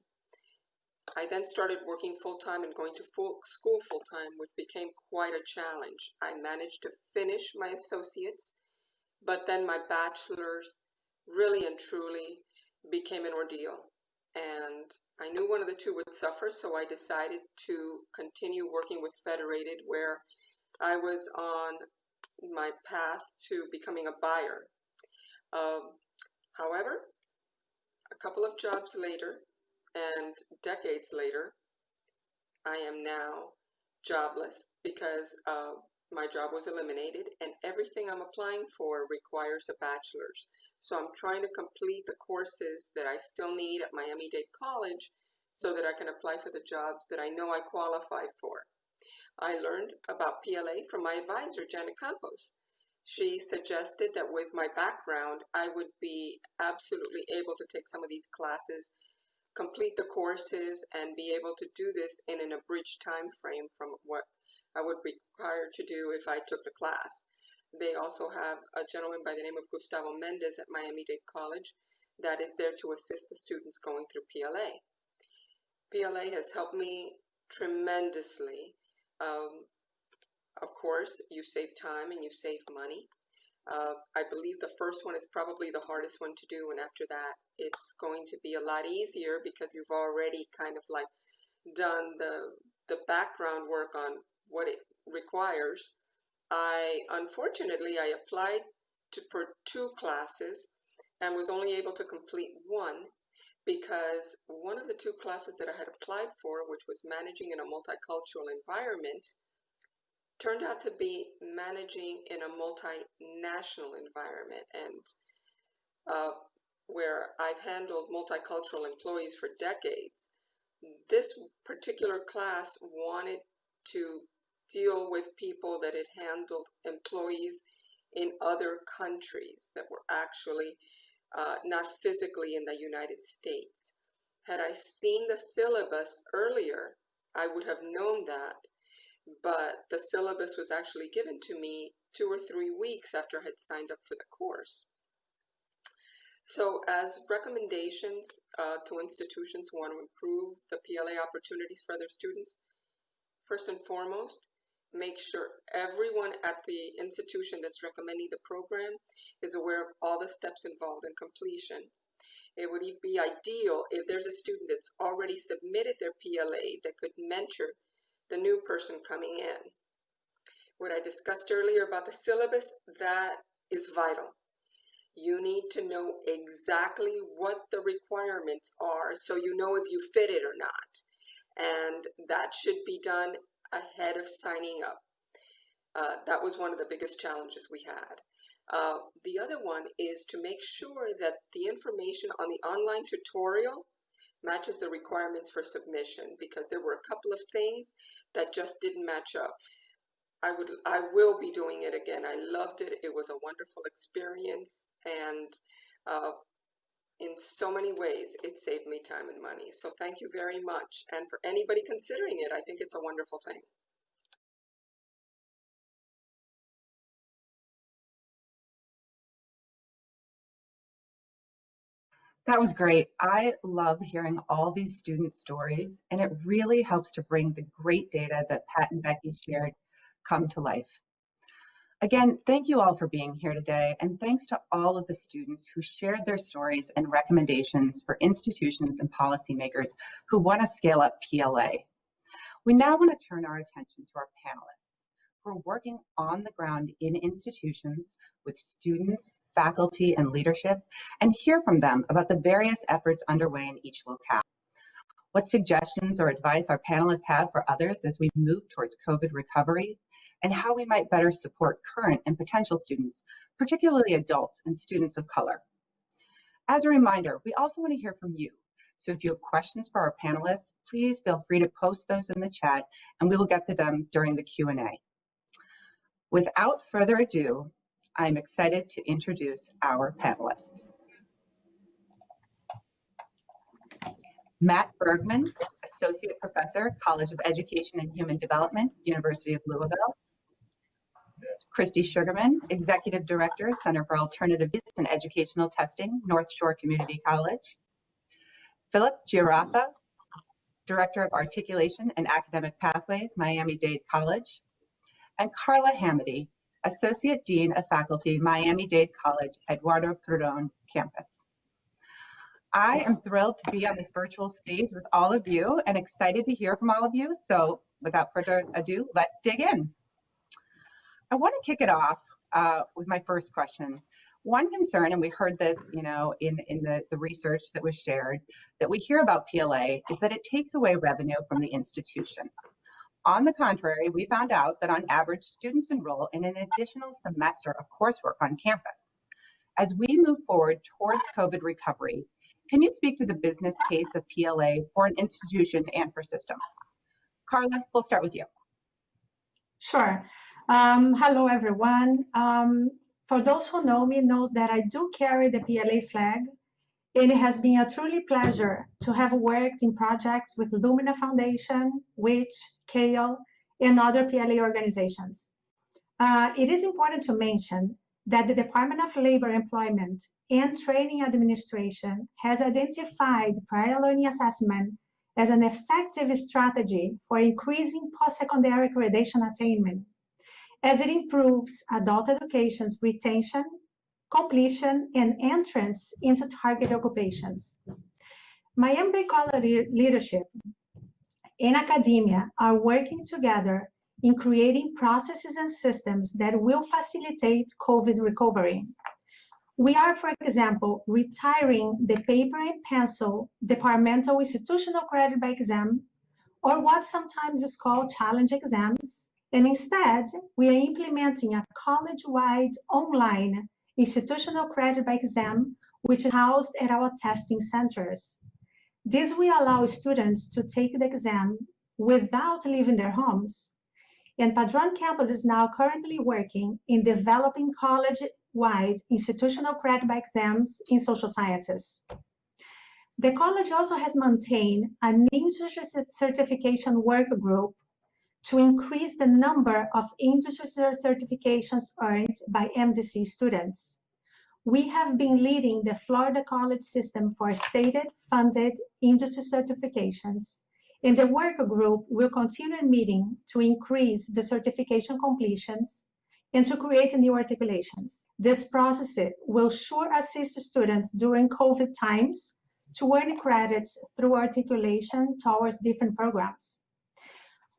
I then started working full-time and going to school full-time, which became quite a challenge. I managed to finish my associates, but then my bachelor's really and truly became an ordeal. And I knew one of the two would suffer, so I decided to continue working with Federated, where I was on my path to becoming a buyer. However, a couple of jobs later and decades later, I am now jobless because my job was eliminated, and everything I'm applying for requires a bachelor's. So I'm trying to complete the courses that I still need at Miami-Dade College so that I can apply for the jobs that I know I qualified for. I learned about PLA from my advisor, Janet Campos. She suggested that with my background, I would be absolutely able to take some of these classes, complete the courses, and be able to do this in an abridged time frame from what I would be required to do if I took the class. They also have a gentleman by the name of Gustavo Mendez at Miami-Dade College that is there to assist the students going through PLA. PLA has helped me tremendously. Of course, you save time and you save money. I believe the first one is probably the hardest one to do, and after that, it's going to be a lot easier because you've already kind of like done the background work on what it requires. Unfortunately, I applied for 2 classes and was only able to complete 1 because one of the 2 classes that I had applied for, which was managing in a multicultural environment, turned out to be managing in a multinational environment, and where I've handled multicultural employees for decades. This particular class wanted to deal with people that had handled employees in other countries that were actually not physically in the United States. Had I seen the syllabus earlier, I would have known that, but the syllabus was actually given to me 2 or 3 weeks after I had signed up for the course. So as recommendations to institutions who want to improve the PLA opportunities for their students, first and foremost, make sure everyone at the institution that's recommending the program is aware of all the steps involved in completion. It would be ideal if there's a student that's already submitted their PLA that could mentor the new person coming in. What I discussed earlier about the syllabus, that is vital. You need to know exactly what the requirements are so you know if you fit it or not. And that should be done ahead of signing up. That was one of the biggest challenges we had. The other one is to make sure that the information on the online tutorial matches the requirements for submission, because there were a couple of things that just didn't match up. I will be doing it again. I loved it. It was a wonderful experience, and in so many ways, it saved me time and money. So thank you very much. And for anybody considering it, I think it's a wonderful thing. That was great. I love hearing all these student stories, and it really helps to bring the great data that Pat and Becky shared come to life. Again, thank you all for being here today, and thanks to all of the students who shared their stories and recommendations for institutions and policymakers who want to scale up PLA. We now want to turn our attention to our panelists who are working on the ground in institutions with students, faculty, and leadership, and hear from them about the various efforts underway in each locale. What suggestions or advice our panelists have for others as we move towards COVID recovery, and how we might better support current and potential students, particularly adults and students of color. As a reminder, we also want to hear from you. So if you have questions for our panelists, please feel free to post those in the chat and we will get to them during the Q&A. Without further ado, I'm excited to introduce our panelists. Matt Bergman, Associate Professor, College of Education and Human Development, University of Louisville. Christy Sugarman, Executive Director, Center for Alternative and Educational Testing, North Shore Community College. Philip Giaraffa, Director of Articulation and Academic Pathways, Miami-Dade College. And Carla Hamady, Associate Dean of Faculty, Miami-Dade College, Eduardo Perón campus. I am thrilled to be on this virtual stage with all of you and excited to hear from all of you. So without further ado, let's dig in. I want to kick it off with my first question. One concern, and we heard this, in the research that was shared, that we hear about PLA is that it takes away revenue from the institution. On the contrary, we found out that on average, students enroll in an additional semester of coursework on campus. As we move forward towards COVID recovery, can you speak to the business case of PLA for an institution and for systems? Carla, we'll start with you. Sure. Hello, everyone. For those who know me, know that I do carry the PLA flag, and it has been a truly pleasure to have worked in projects with Lumina Foundation, WICH, CALE, and other PLA organizations. It is important to mention that the Department of Labor, Employment, and Training Administration has identified prior learning assessment as an effective strategy for increasing post-secondary accreditation attainment, as it improves adult education's retention, completion, and entrance into target occupations. Miami-Dade College leadership and academia are working together in creating processes and systems that will facilitate COVID recovery. We are, for example, retiring the paper and pencil departmental institutional credit by exam, or what sometimes is called challenge exams, and instead, we are implementing a college-wide online institutional credit by exam, which is housed at our testing centers. This will allow students to take the exam without leaving their homes. And Padron Campus is now currently working in developing college-wide institutional credit by exams in social sciences. The college also has maintained an industry certification work group to increase the number of industry certifications earned by MDC students. We have been leading the Florida College system for stated funded industry certifications, and the work group will continue meeting to increase the certification completions and to create new articulations. This process will sure assist students during COVID times to earn credits through articulation towards different programs.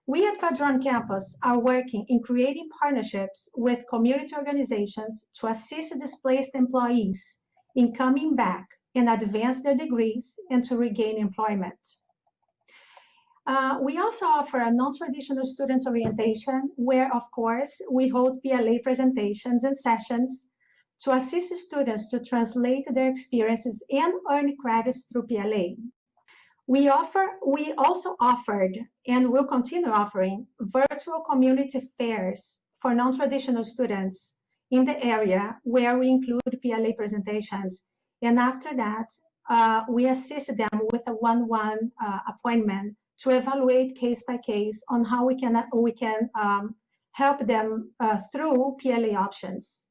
We at Padron Campus are working in creating partnerships with community organizations to assist displaced employees in coming back and advance their degrees and to regain employment. We also offer a non-traditional students orientation where, of course, we hold PLA presentations and sessions to assist students to translate their experiences and earn credits through PLA. We also offered and will continue offering virtual community fairs for non-traditional students in the area where we include PLA presentations. And after that, we assist them with a one-on-one appointment to evaluate case by case on how we can help them through PLA options.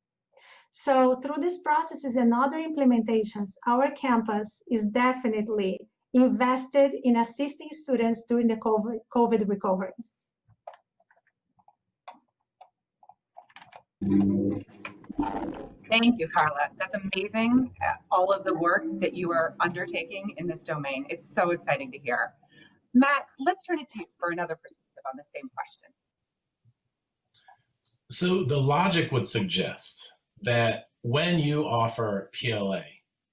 So through these processes and other implementations, our campus is definitely invested in assisting students during the COVID recovery. Thank you, Carla. That's amazing, all of the work that you are undertaking in this domain. It's so exciting to hear. Matt, let's turn it to you for another perspective on the same question. So the logic would suggest that when you offer PLA,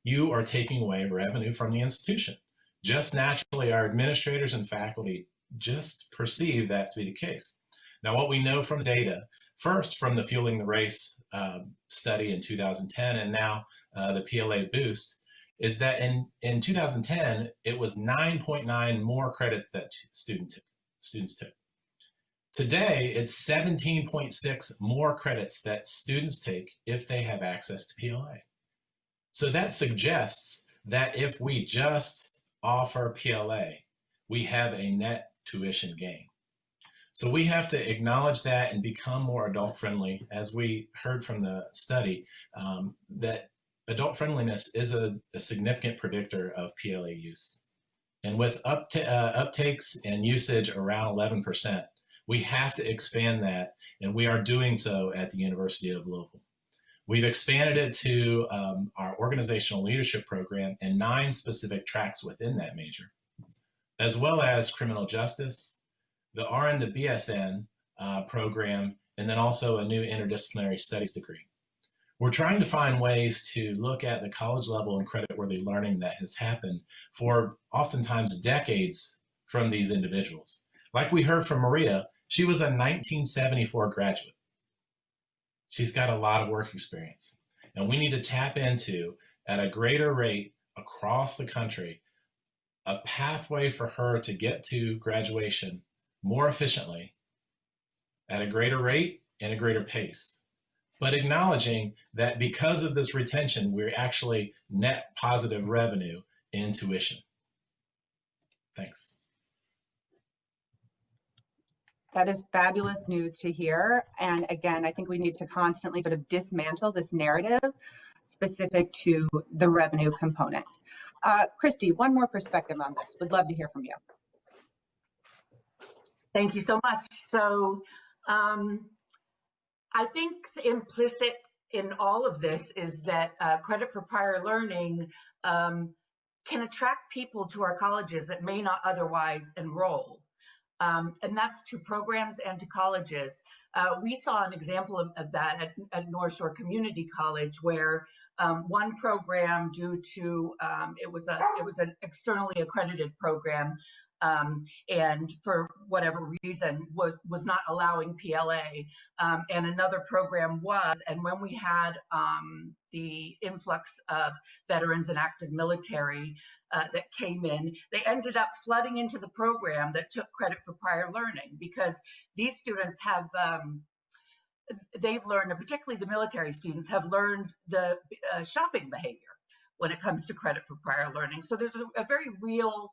you are taking away revenue from the institution. Just naturally, our administrators and faculty just perceive that to be the case. Now, what we know from data, first from the Fueling the Race study in 2010, and now the PLA Boost, is that in 2010, it was 9.9 more credits that students took. Today, it's 17.6 more credits that students take if they have access to PLA. So that suggests that if we just offer PLA, we have a net tuition gain. So we have to acknowledge that and become more adult friendly. As we heard from the study, that adult friendliness is a significant predictor of PLA use. And with uptakes and usage around 11%, we have to expand that, and we are doing so at the University of Louisville. We've expanded it to our organizational leadership program and 9 specific tracks within that major, as well as criminal justice, the RN to BSN program, and then also a new interdisciplinary studies degree. We're trying to find ways to look at the college level and credit-worthy learning that has happened for oftentimes decades from these individuals. Like we heard from Maria, she was a 1974 graduate. She's got a lot of work experience, and we need to tap into, at a greater rate across the country, a pathway for her to get to graduation more efficiently, at a greater rate and a greater pace, but acknowledging that because of this retention, we're actually net positive revenue in tuition. Thanks. That is fabulous news to hear. And again, I think we need to constantly sort of dismantle this narrative specific to the revenue component. Christy, one more perspective on this. Would love to hear from you. Thank you so much. So I think implicit in all of this is that credit for prior learning can attract people to our colleges that may not otherwise enroll. And that's to programs and to colleges. We saw an example of that at North Shore Community College, where one program, due to it was an externally accredited program, and for whatever reason was not allowing PLA, and another program was. And when we had the influx of veterans and active military that came in, they ended up flooding into the program that took credit for prior learning, because these students have they've learned, and particularly the military students have learned the shopping behavior when it comes to credit for prior learning. So there's a very real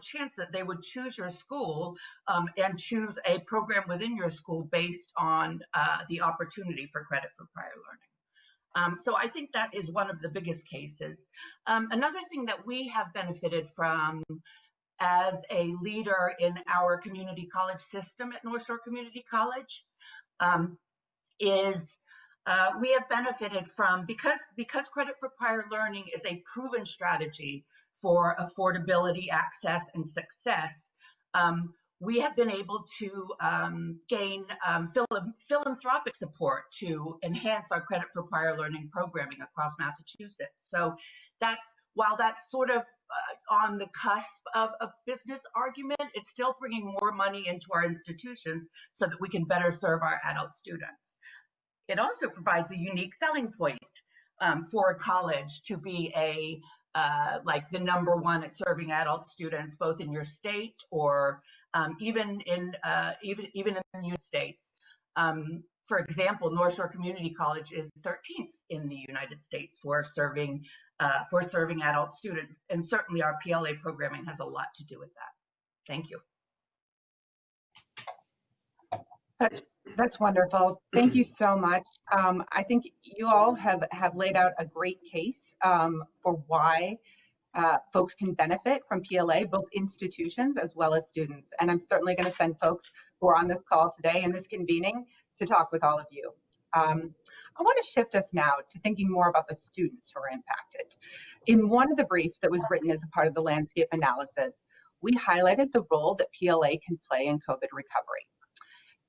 chance that they would choose your school and choose a program within your school based on the opportunity for credit for prior learning. So I think that is one of the biggest cases. Another thing that we have benefited from as a leader in our community college system at North Shore Community College is we have benefited from, because credit for prior learning is a proven strategy for affordability, access, and success, we have been able to gain philanthropic support to enhance our credit for prior learning programming across Massachusetts. So while that's sort of on the cusp of a business argument, it's still bringing more money into our institutions so that we can better serve our adult students. It also provides a unique selling point for a college to be a like the #1 at serving adult students, both in your state or even in the United States. For example, North Shore Community College is 13th in the United States for serving adult students, and certainly our PLA programming has a lot to do with that. Thank you. That's wonderful. Thank you so much. I think you all have laid out a great case for why folks can benefit from PLA, both institutions as well as students. And I'm certainly going to send folks who are on this call today in this convening to talk with all of you. I want to shift us now to thinking more about the students who are impacted. In one of the briefs that was written as a part of the landscape analysis, we highlighted the role that PLA can play in COVID recovery.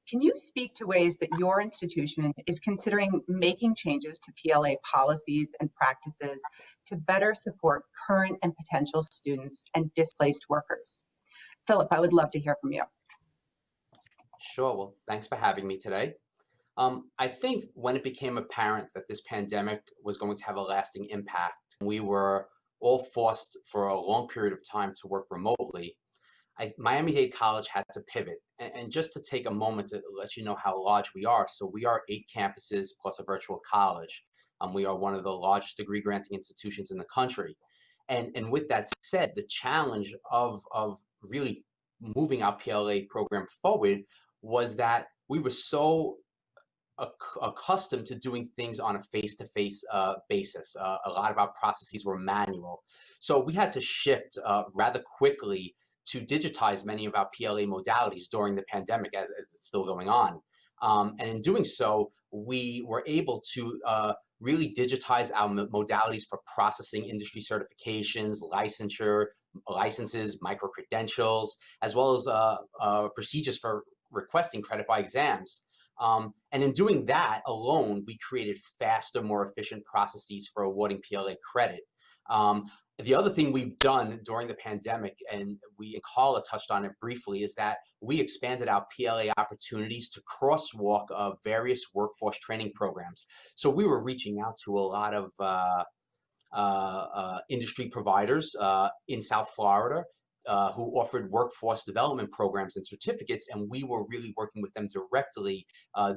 Can you speak to ways that your institution is considering making changes to PLA policies and practices to better support current and potential students and displaced workers? Philip, I would love to hear from you. Sure. Well, thanks for having me today. I think when it became apparent that this pandemic was going to have a lasting impact, we were all forced for a long period of time to work remotely. Miami-Dade College had to pivot. And just to take a moment to let you know how large we are. So we are 8 campuses plus a virtual college. We are one of the largest degree granting institutions in the country. And with that said, the challenge of really moving our PLA program forward was that we were so accustomed to doing things on a face-to-face basis. A lot of our processes were manual. So we had to shift rather quickly to digitize many of our PLA modalities during the pandemic as it's still going on. And in doing so, we were able to really digitize our modalities for processing industry certifications, licenses, micro-credentials, as well as procedures for requesting credit by exams. And in doing that alone, we created faster, more efficient processes for awarding PLA credit. The other thing we've done during the pandemic, and Carla touched on it briefly, is that we expanded our PLA opportunities to crosswalk various workforce training programs. So we were reaching out to a lot of industry providers in South Florida who offered workforce development programs and certificates, and we were really working with them directly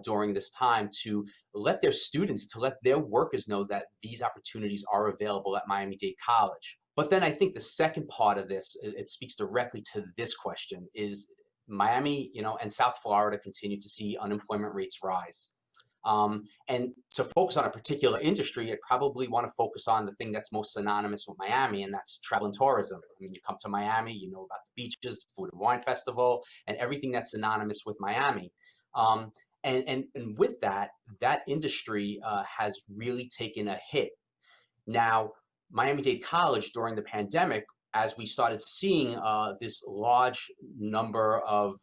during this time to let their students, to let their workers know that these opportunities are available at Miami-Dade College. But then I think the second part of this, it speaks directly to this question, is Miami, and South Florida continue to see unemployment rates rise. And to focus on a particular industry, I'd probably want to focus on the thing that's most synonymous with Miami, and that's travel and tourism. I mean, you come to Miami, you know about the beaches, food and wine festival, and everything that's synonymous with Miami. And with that industry has really taken a hit. Now, Miami-Dade College during the pandemic, as we started seeing this large number of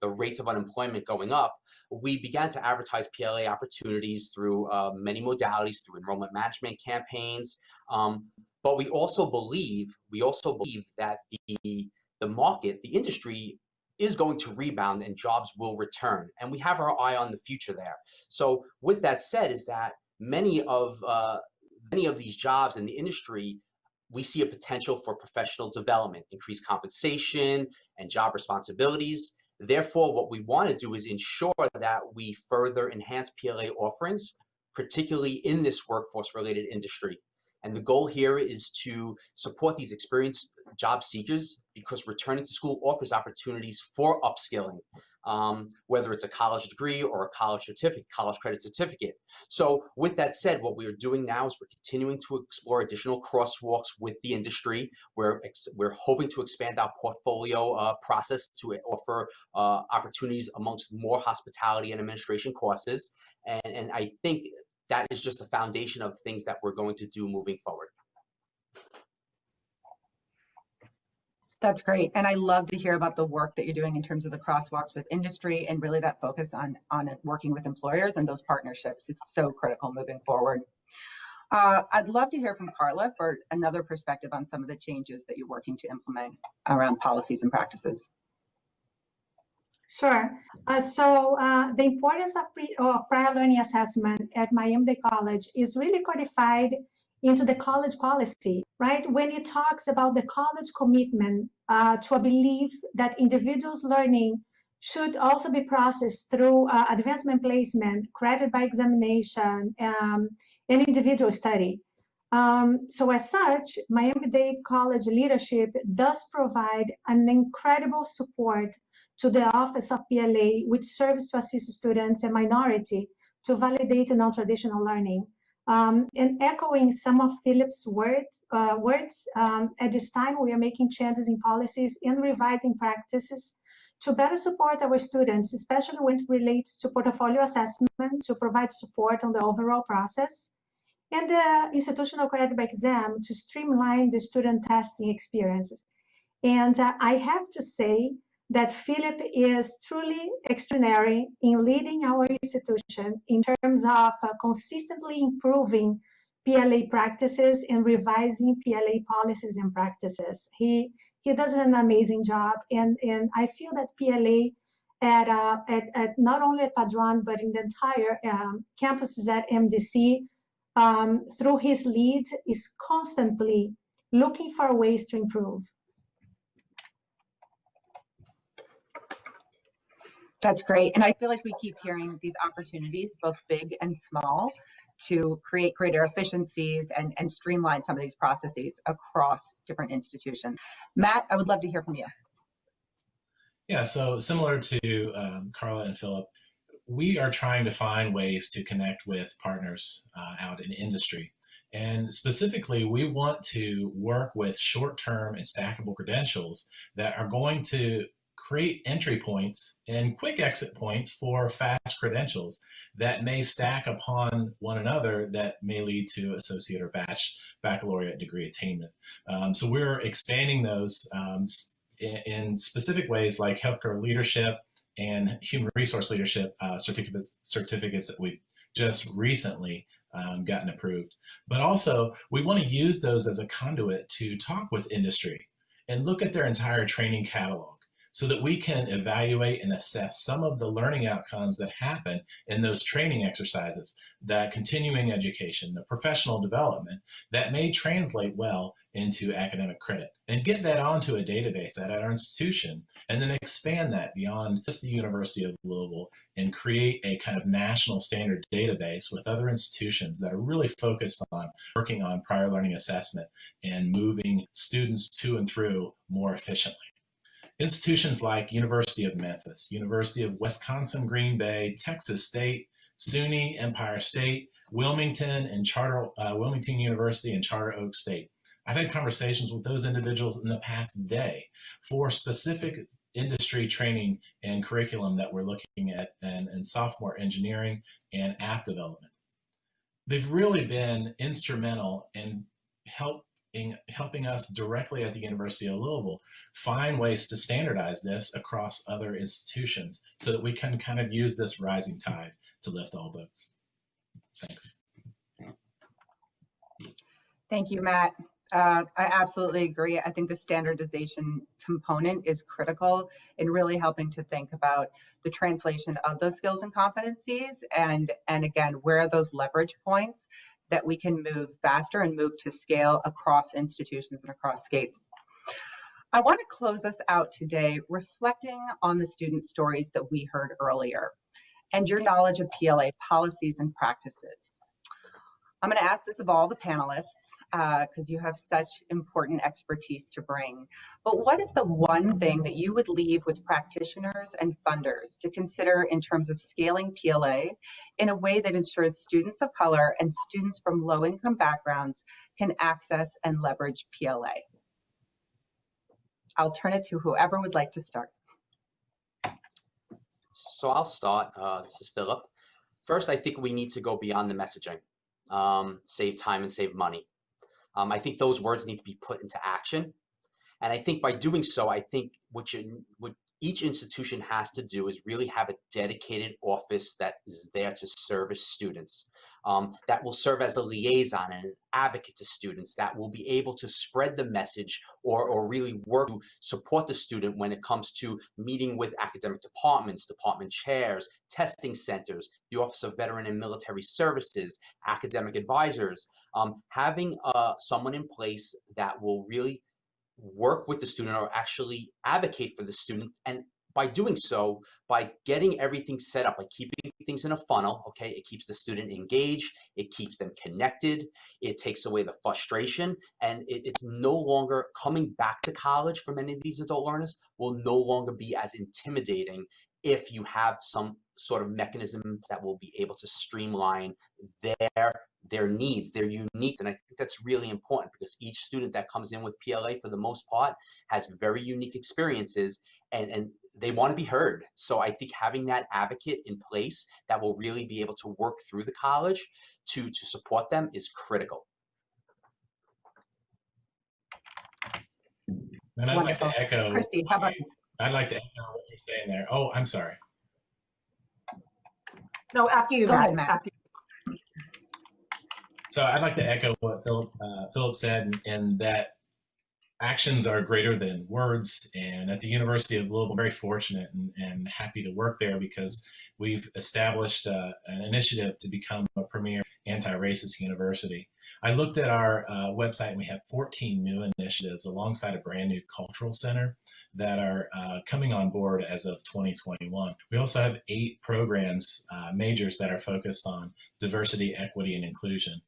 the rates of unemployment going up, we began to advertise PLA opportunities through many modalities, through enrollment management campaigns. But we also believe that the market, the industry, is going to rebound and jobs will return. And we have our eye on the future there. So with that said, is that many of these jobs in the industry, we see a potential for professional development, increased compensation, and job responsibilities. Therefore, what we want to do is ensure that we further enhance PLA offerings, particularly in this workforce-related industry. And the goal here is to support these experienced job seekers because returning to school offers opportunities for upskilling, whether it's a college degree or a college credit certificate. So with that said, what we are doing now is we're continuing to explore additional crosswalks with the industry. We're hoping to expand our portfolio process to offer opportunities amongst more hospitality and administration courses. And I think that is just the foundation of things that we're going to do moving forward. That's great. And I love to hear about the work that you're doing in terms of the crosswalks with industry and really that focus on working with employers and those partnerships. It's so critical moving forward. I'd love to hear from Carla for another perspective on some of the changes that you're working to implement around policies and practices. Sure. The importance of prior learning assessment at Miami-Dade College is really codified into the college policy, right? When it talks about the college commitment to a belief that individuals' learning should also be processed through advancement placement, credit by examination, and individual study. So as such, Miami-Dade College leadership does provide an incredible support to the Office of PLA, which serves to assist students and minority to validate non-traditional learning. And echoing some of Philip's words, at this time we are making changes in policies and revising practices to better support our students, especially when it relates to portfolio assessment, to provide support on the overall process, and the institutional credit by exam to streamline the student testing experiences. And I have to say that Philip is truly extraordinary in leading our institution in terms of consistently improving PLA practices and revising PLA policies and practices. He does an amazing job, and I feel that PLA at not only at Padron but in the entire campuses at MDC, through his lead, is constantly looking for ways to improve. That's great. And I feel like we keep hearing these opportunities, both big and small, to create greater efficiencies and streamline some of these processes across different institutions. Matt, I would love to hear from you. Yeah, so similar to Carla and Philip, we are trying to find ways to connect with partners out in industry. And specifically, we want to work with short-term and stackable credentials that are going to create entry points and quick exit points for fast credentials that may stack upon one another that may lead to associate or baccalaureate degree attainment. So we're expanding those in specific ways like healthcare leadership and human resource leadership certificates that we've just recently gotten approved. But also, we want to use those as a conduit to talk with industry and look at their entire training catalog so that we can evaluate and assess some of the learning outcomes that happen in those training exercises, that continuing education, the professional development that may translate well into academic credit, and get that onto a database at our institution, and then expand that beyond just the University of Louisville and create a kind of national standard database with other institutions that are really focused on working on prior learning assessment and moving students to and through more efficiently. Institutions like University of Memphis, University of Wisconsin, Green Bay, Texas State, SUNY, Empire State, Wilmington, and Wilmington University and Charter Oak State. I've had conversations with those individuals in the past day for specific industry training and curriculum that we're looking at in sophomore engineering and app development. They've really been instrumental in helping us directly at the University of Louisville find ways to standardize this across other institutions so that we can kind of use this rising tide to lift all boats. Thanks. Thank you, Matt. I absolutely agree. I think the standardization component is critical in really helping to think about the translation of those skills and competencies, and again, where are those leverage points that we can move faster and move to scale across institutions and across states. I want to close us out today reflecting on the student stories that we heard earlier and your knowledge of PLA policies and practices. I'm going to ask this of all the panelists because you have such important expertise to bring. But what is the one thing that you would leave with practitioners and funders to consider in terms of scaling PLA in a way that ensures students of color and students from low-income backgrounds can access and leverage PLA? I'll turn it to whoever would like to start. So I'll start. This is Philip. First, I think we need to go beyond the messaging. Save time and save money. I think those words need to be put into action. And I think by doing so, I think what each institution has to do is really have a dedicated office that is there to service students, that will serve as a liaison and an advocate to students, that will be able to spread the message or really work to support the student when it comes to meeting with academic departments, department chairs, testing centers, the Office of Veteran and Military Services, academic advisors. Having someone in place that will really work with the student or actually advocate for the student, and by doing so, by getting everything set up, by keeping things in a funnel, okay, it keeps the student engaged, it keeps them connected, it takes away the frustration, and it's no longer coming back to college for many of these adult learners will no longer be as intimidating if you have some sort of mechanism that will be able to streamline their needs, their unique. And I think that's really important because each student that comes in with PLA for the most part has very unique experiences and they want to be heard. So I think having that advocate in place that will really be able to work through the college to support them is critical. And I'd like to echo. Christy, how about you? I'd like to echo what you're saying there. Oh, I'm sorry. No, after you, Go ahead, Matt. After you. So I'd like to echo what Philip said, in that actions are greater than words. And at the University of Louisville, very fortunate and happy to work there because we've established an initiative to become a premier anti-racist university. I looked at our website and we have 14 new initiatives alongside a brand new cultural center that are coming on board as of 2021. We also have 8 programs, majors that are focused on diversity, equity, and inclusion.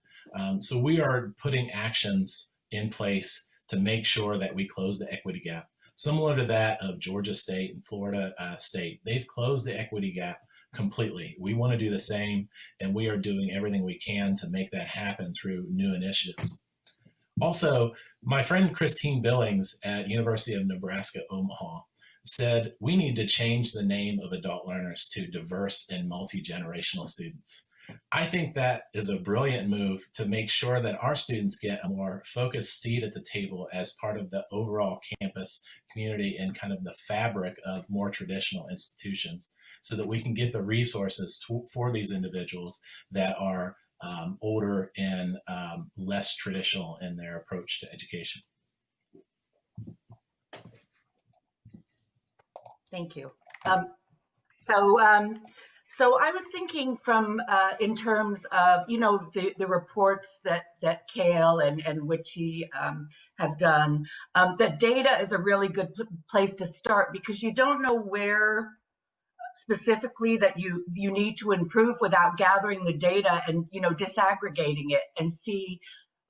So we are putting actions in place to make sure that we close the equity gap. Similar to that of Georgia State and Florida State, they've closed the equity gap completely. We want to do the same, and we are doing everything we can to make that happen through new initiatives. Also, my friend Christine Billings at University of Nebraska, Omaha, said we need to change the name of adult learners to diverse and multi-generational students. I think that is a brilliant move to make sure that our students get a more focused seat at the table as part of the overall campus community and kind of the fabric of more traditional institutions, so that we can get the resources for these individuals that are older and less traditional in their approach to education. Thank you. So I was thinking from in terms of, you know, the reports that Kale and Witchy have done, that data is a really good place to start because you don't know where specifically that you need to improve without gathering the data and, you know, disaggregating it and see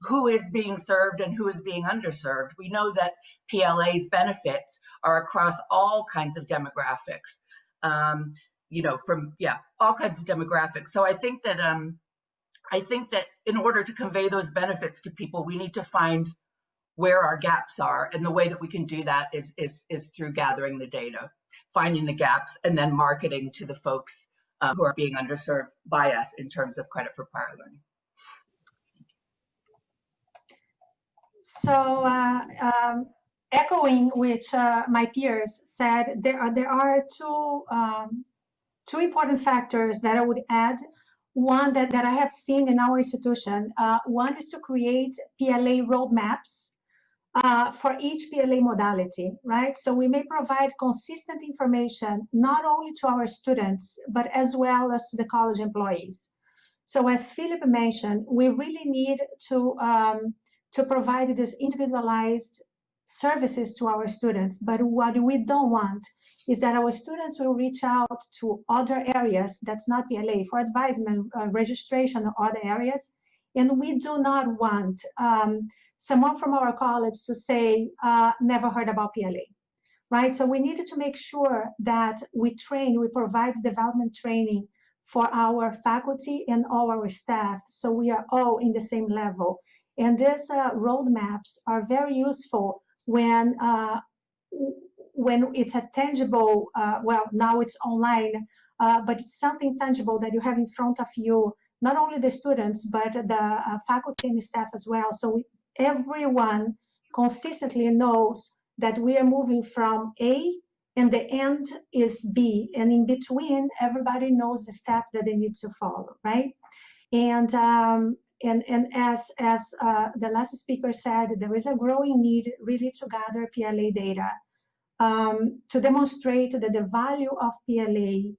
who is being served and who is being underserved. We know that PLA's benefits are across all kinds of demographics. You know, from all kinds of demographics. So I think that in order to convey those benefits to people, we need to find where our gaps are, and the way that we can do that is through gathering the data, finding the gaps, and then marketing to the folks who are being underserved by us in terms of credit for prior learning. So echoing which my peers said, there are two important factors that I would add. One that I have seen in our institution, one is to create PLA roadmaps for each PLA modality, right? So we may provide consistent information, not only to our students, but as well as to the college employees. So as Philip mentioned, we really need to provide this individualized services to our students. But what we don't want is that our students will reach out to other areas that's not PLA for advisement, registration, or other areas. And we do not want someone from our college to say, never heard about PLA, right? So we needed to make sure that we provide development training for our faculty and all our staff, so we are all in the same level. And these roadmaps are very useful when it's a tangible, well, now it's online, but it's something tangible that you have in front of you, not only the students, but the faculty and staff as well. So everyone consistently knows that we are moving from A and the end is B. And in between, everybody knows the steps that they need to follow, right? And as the last speaker said, there is a growing need really to gather PLA data to demonstrate that the value of PLA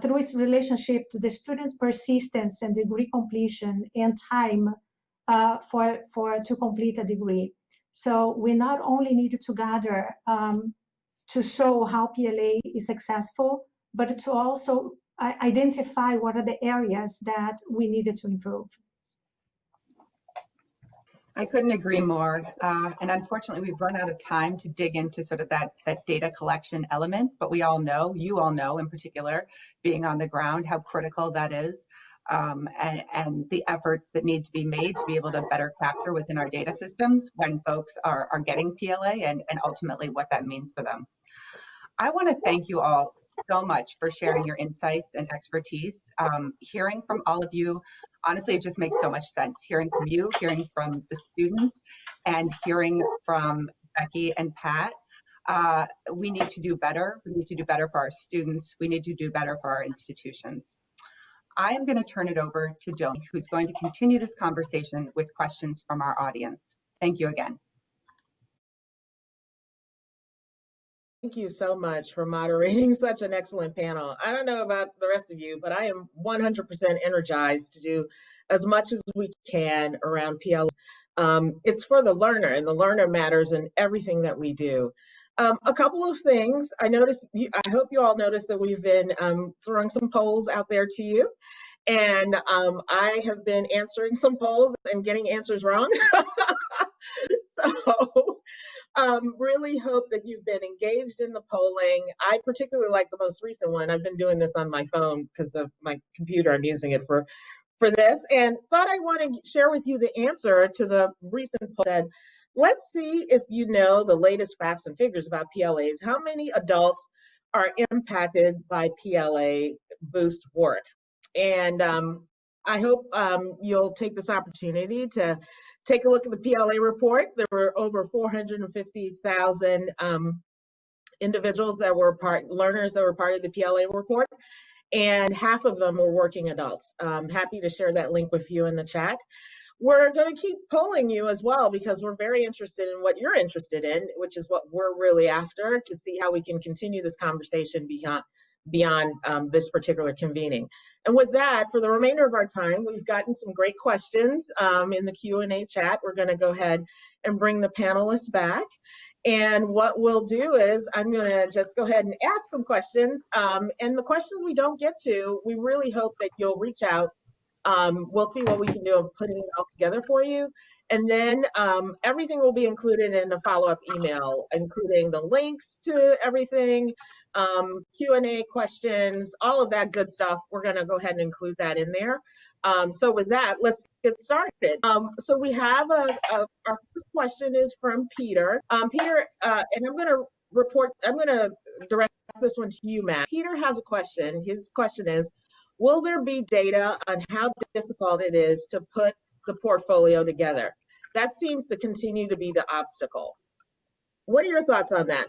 through its relationship to the student's persistence and degree completion and time to complete a degree. So we not only need to gather to show how PLA is successful, but to also identify what are the areas that we needed to improve. I couldn't agree more. And unfortunately, we've run out of time to dig into sort of that data collection element, but we all know, you all know in particular, being on the ground, how critical that is, and the efforts that need to be made to be able to better capture within our data systems when folks are getting PLA and ultimately what that means for them. I want to thank you all so much for sharing your insights and expertise. Hearing from all of you, honestly, it just makes so much sense. Hearing from you, hearing from the students, and hearing from Becky and Pat. We need to do better. We need to do better for our students. We need to do better for our institutions. I am going to turn it over to Domi, who's going to continue this conversation with questions from our audience. Thank you again. Thank you so much for moderating such an excellent panel. I don't know about the rest of you, but I am 100% energized to do as much as we can around PLA. It's for the learner, and the learner matters in everything that we do. A couple of things. I hope you all noticed that we've been throwing some polls out there to you. And I have been answering some polls and getting answers wrong. So really hope that you've been engaged in the polling. I particularly like the most recent one. I've been doing this on my phone because of my computer. I'm using it for this, and thought I want to share with you the answer to the recent poll. Said, let's see if you know the latest facts and figures about PLAs. How many adults are impacted by PLA boost work? And I hope you'll take this opportunity to take a look at the PLA report. There were over 450,000 individuals that were learners that were part of the PLA report, and half of them were working adults. I'm happy to share that link with you in the chat. We're going to keep polling you as well because we're very interested in what you're interested in, which is what we're really after, to see how we can continue this conversation beyond this particular convening. And with that, for the remainder of our time, we've gotten some great questions in the Q&A chat. We're going to go ahead and bring the panelists back. And what we'll do is I'm going to just go ahead and ask some questions. And the questions we don't get to, we really hope that you'll reach out. We'll see what we can do of putting it all together for you. And then everything will be included in a follow-up email, including the links to everything, Q&A questions, all of that good stuff. We're going to go ahead and include that in there. So with that, let's get started. So we have our first question is from Peter. Peter, and I'm going to direct this one to you, Matt. Peter has a question. His question is, will there be data on how difficult it is to put the portfolio together? That seems to continue to be the obstacle. What are your thoughts on that?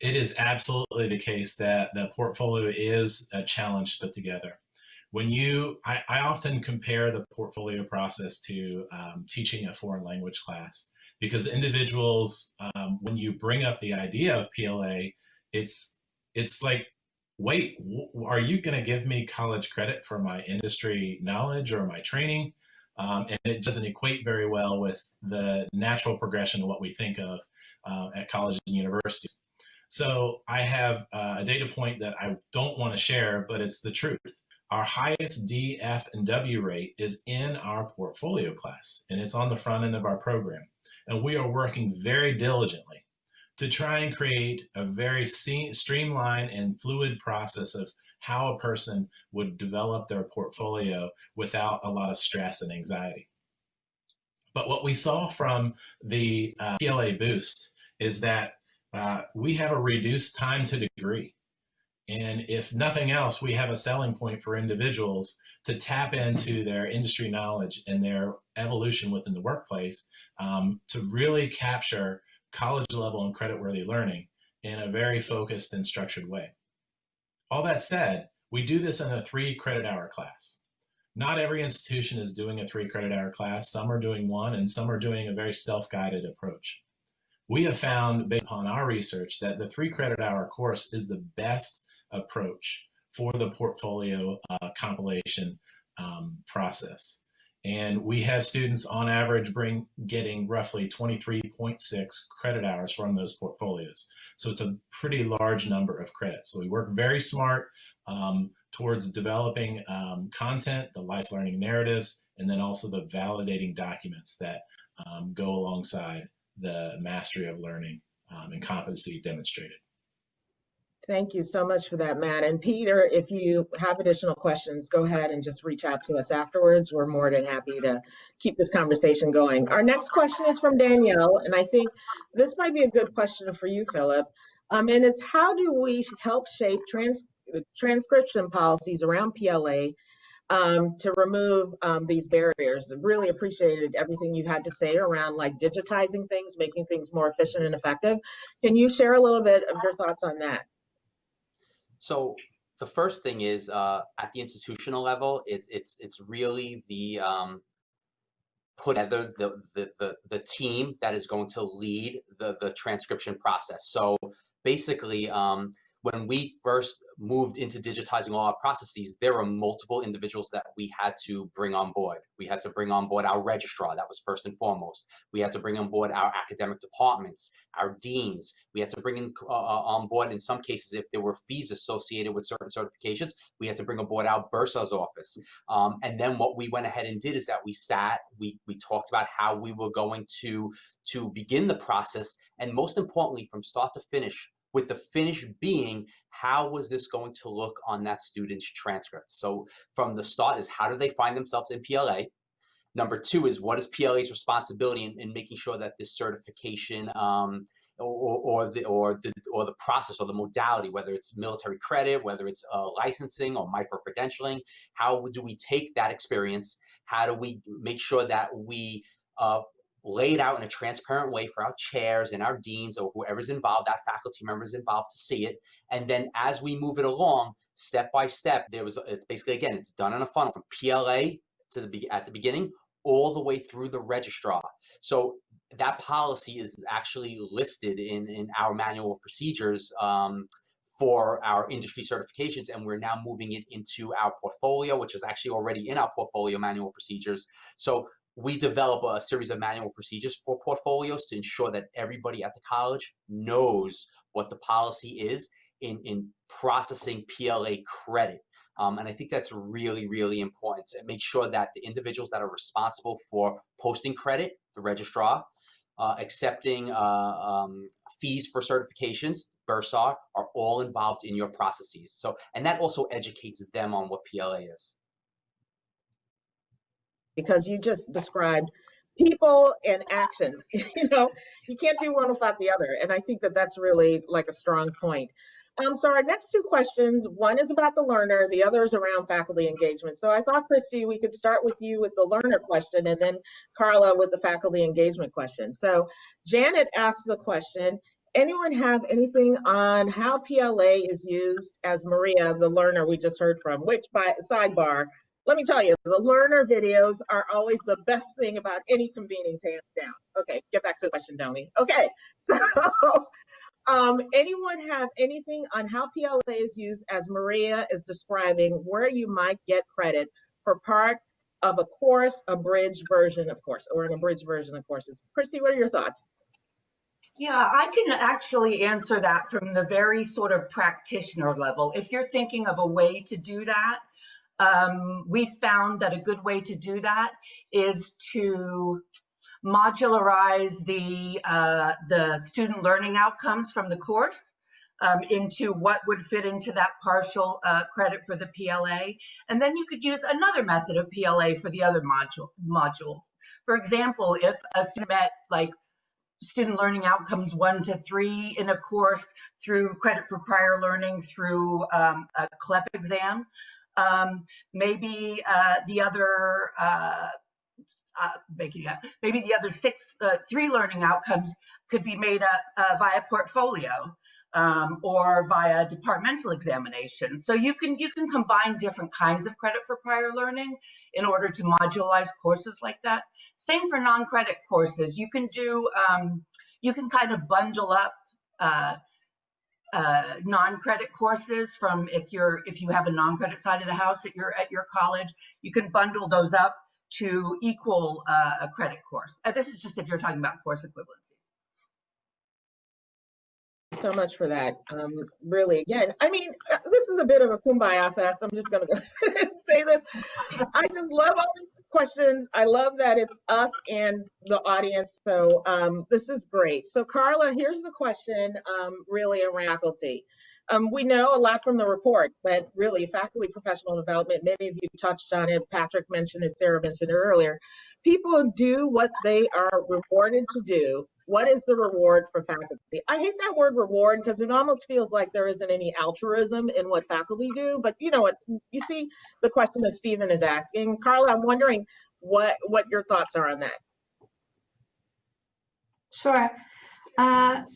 It is absolutely the case that the portfolio is a challenge to put together. I often compare the portfolio process to teaching a foreign language class, because individuals, when you bring up the idea of PLA, it's like, wait, are you going to give me college credit for my industry knowledge or my training? And it doesn't equate very well with the natural progression of what we think of at colleges and universities. So I have a data point that I don't want to share, but it's the truth. Our highest D, F, and W rate is in our portfolio class, and it's on the front end of our program. And we are working very diligently to try and create a very streamlined and fluid process of how a person would develop their portfolio without a lot of stress and anxiety. But what we saw from the PLA boost is that we have a reduced time to degree. And if nothing else, we have a selling point for individuals to tap into their industry knowledge and their evolution within the workplace to really capture college level and credit-worthy learning in a very focused and structured way. All that said, we do this in a 3 credit hour class. Not every institution is doing a 3 credit hour class. Some are doing 1, and some are doing a very self-guided approach. We have found, based upon our research, that the 3 credit hour course is the best approach for the portfolio compilation process. And we have students on average getting roughly 23.6 credit hours from those portfolios. So it's a pretty large number of credits. So we work very smart towards developing content, the life learning narratives, and then also the validating documents that go alongside the mastery of learning and competency demonstrated. Thank you so much for that, Matt. And Peter, if you have additional questions, go ahead and just reach out to us afterwards. We're more than happy to keep this conversation going. Our next question is from Danielle, and I think this might be a good question for you, Philip. And it's, how do we help shape transcription policies around PLA to remove these barriers? Really appreciated everything you had to say around like digitizing things, making things more efficient and effective. Can you share a little bit of your thoughts on that? So the first thing is at the institutional level, it's really the put together the team that is going to lead the transcription process. So basically, when we first moved into digitizing all our processes, there were multiple individuals that we had to bring on board. We had to bring on board our registrar, that was first and foremost. We had to bring on board our academic departments, our deans. We had to bring on board, in some cases, if there were fees associated with certain certifications, we had to bring on board our bursar's office. And then what we went ahead and did is that we talked about how we were going to begin the process, and most importantly, from start to finish, with the finish being, how was this going to look on that student's transcript? So from the start is, how do they find themselves in PLA? Number 2 is, what is PLA's responsibility in making sure that this certification or the process or the modality, whether it's military credit, whether it's licensing or micro-credentialing, how do we take that experience? How do we make sure that we lay it out in a transparent way for our chairs and our deans or whoever's involved, that faculty members involved, to see it. And then as we move it along, step by step, it's basically, again, it's done in a funnel from PLA at the beginning all the way through the registrar. So that policy is actually listed in our manual of procedures for our industry certifications, and we're now moving it into our portfolio, which is actually already in our portfolio manual procedures. So we develop a series of manual procedures for portfolios to ensure that everybody at the college knows what the policy is in processing PLA credit. And I think that's really, really important to make sure that the individuals that are responsible for posting credit, the registrar, accepting fees for certifications, bursar, are all involved in your processes. So, and that also educates them on what PLA is. Because you just described people and actions. You know, you can't do one without the other. And I think that that's really like a strong point. So our next 2 questions, one is about the learner, the other is around faculty engagement. So I thought, Christy, we could start with you with the learner question, and then Carla with the faculty engagement question. So Janet asks the question, anyone have anything on how PLA is used as Maria, the learner we just heard from, which, by sidebar, let me tell you, the learner videos are always the best thing about any convenings, hands down. Okay, get back to the question, Domi. Okay, so anyone have anything on how PLA is used as Maria is describing, where you might get credit for part of a course, abridged version of course, or an abridged version of courses? Christy, what are your thoughts? Yeah, I can actually answer that from the very sort of practitioner level. If you're thinking of a way to do that, we found that a good way to do that is to modularize the student learning outcomes from the course into what would fit into that partial credit for the PLA. And then you could use another method of PLA for the other modules. For example, if a student met like student learning outcomes 1 to 3 in a course through credit for prior learning through a CLEP exam, maybe the other maybe the other 3 learning outcomes could be made up via portfolio. or via departmental examination. So you can combine different kinds of credit for prior learning in order to modularize courses like that. Same for non-credit courses. You can do you can kind of bundle up non-credit courses from if you have a non-credit side of the house at your college, you can bundle those up to equal a credit course. This is just if you're talking about course equivalencies. So much for that. Really, again, I mean, this is a bit of a kumbaya fest. I'm just going to say this. I just love all these questions. I love that it's us and the audience. So this is great. So Carla, here's the question really around faculty. We know a lot from the report, but really faculty professional development, many of you touched on it. Patrick mentioned it, Sarah mentioned it earlier. People do what they are rewarded to do. What is the reward for faculty? I hate that word reward because it almost feels like there isn't any altruism in what faculty do, but you know what, you see the question that Stephen is asking. Carla, I'm wondering what your thoughts are on that. Sure. At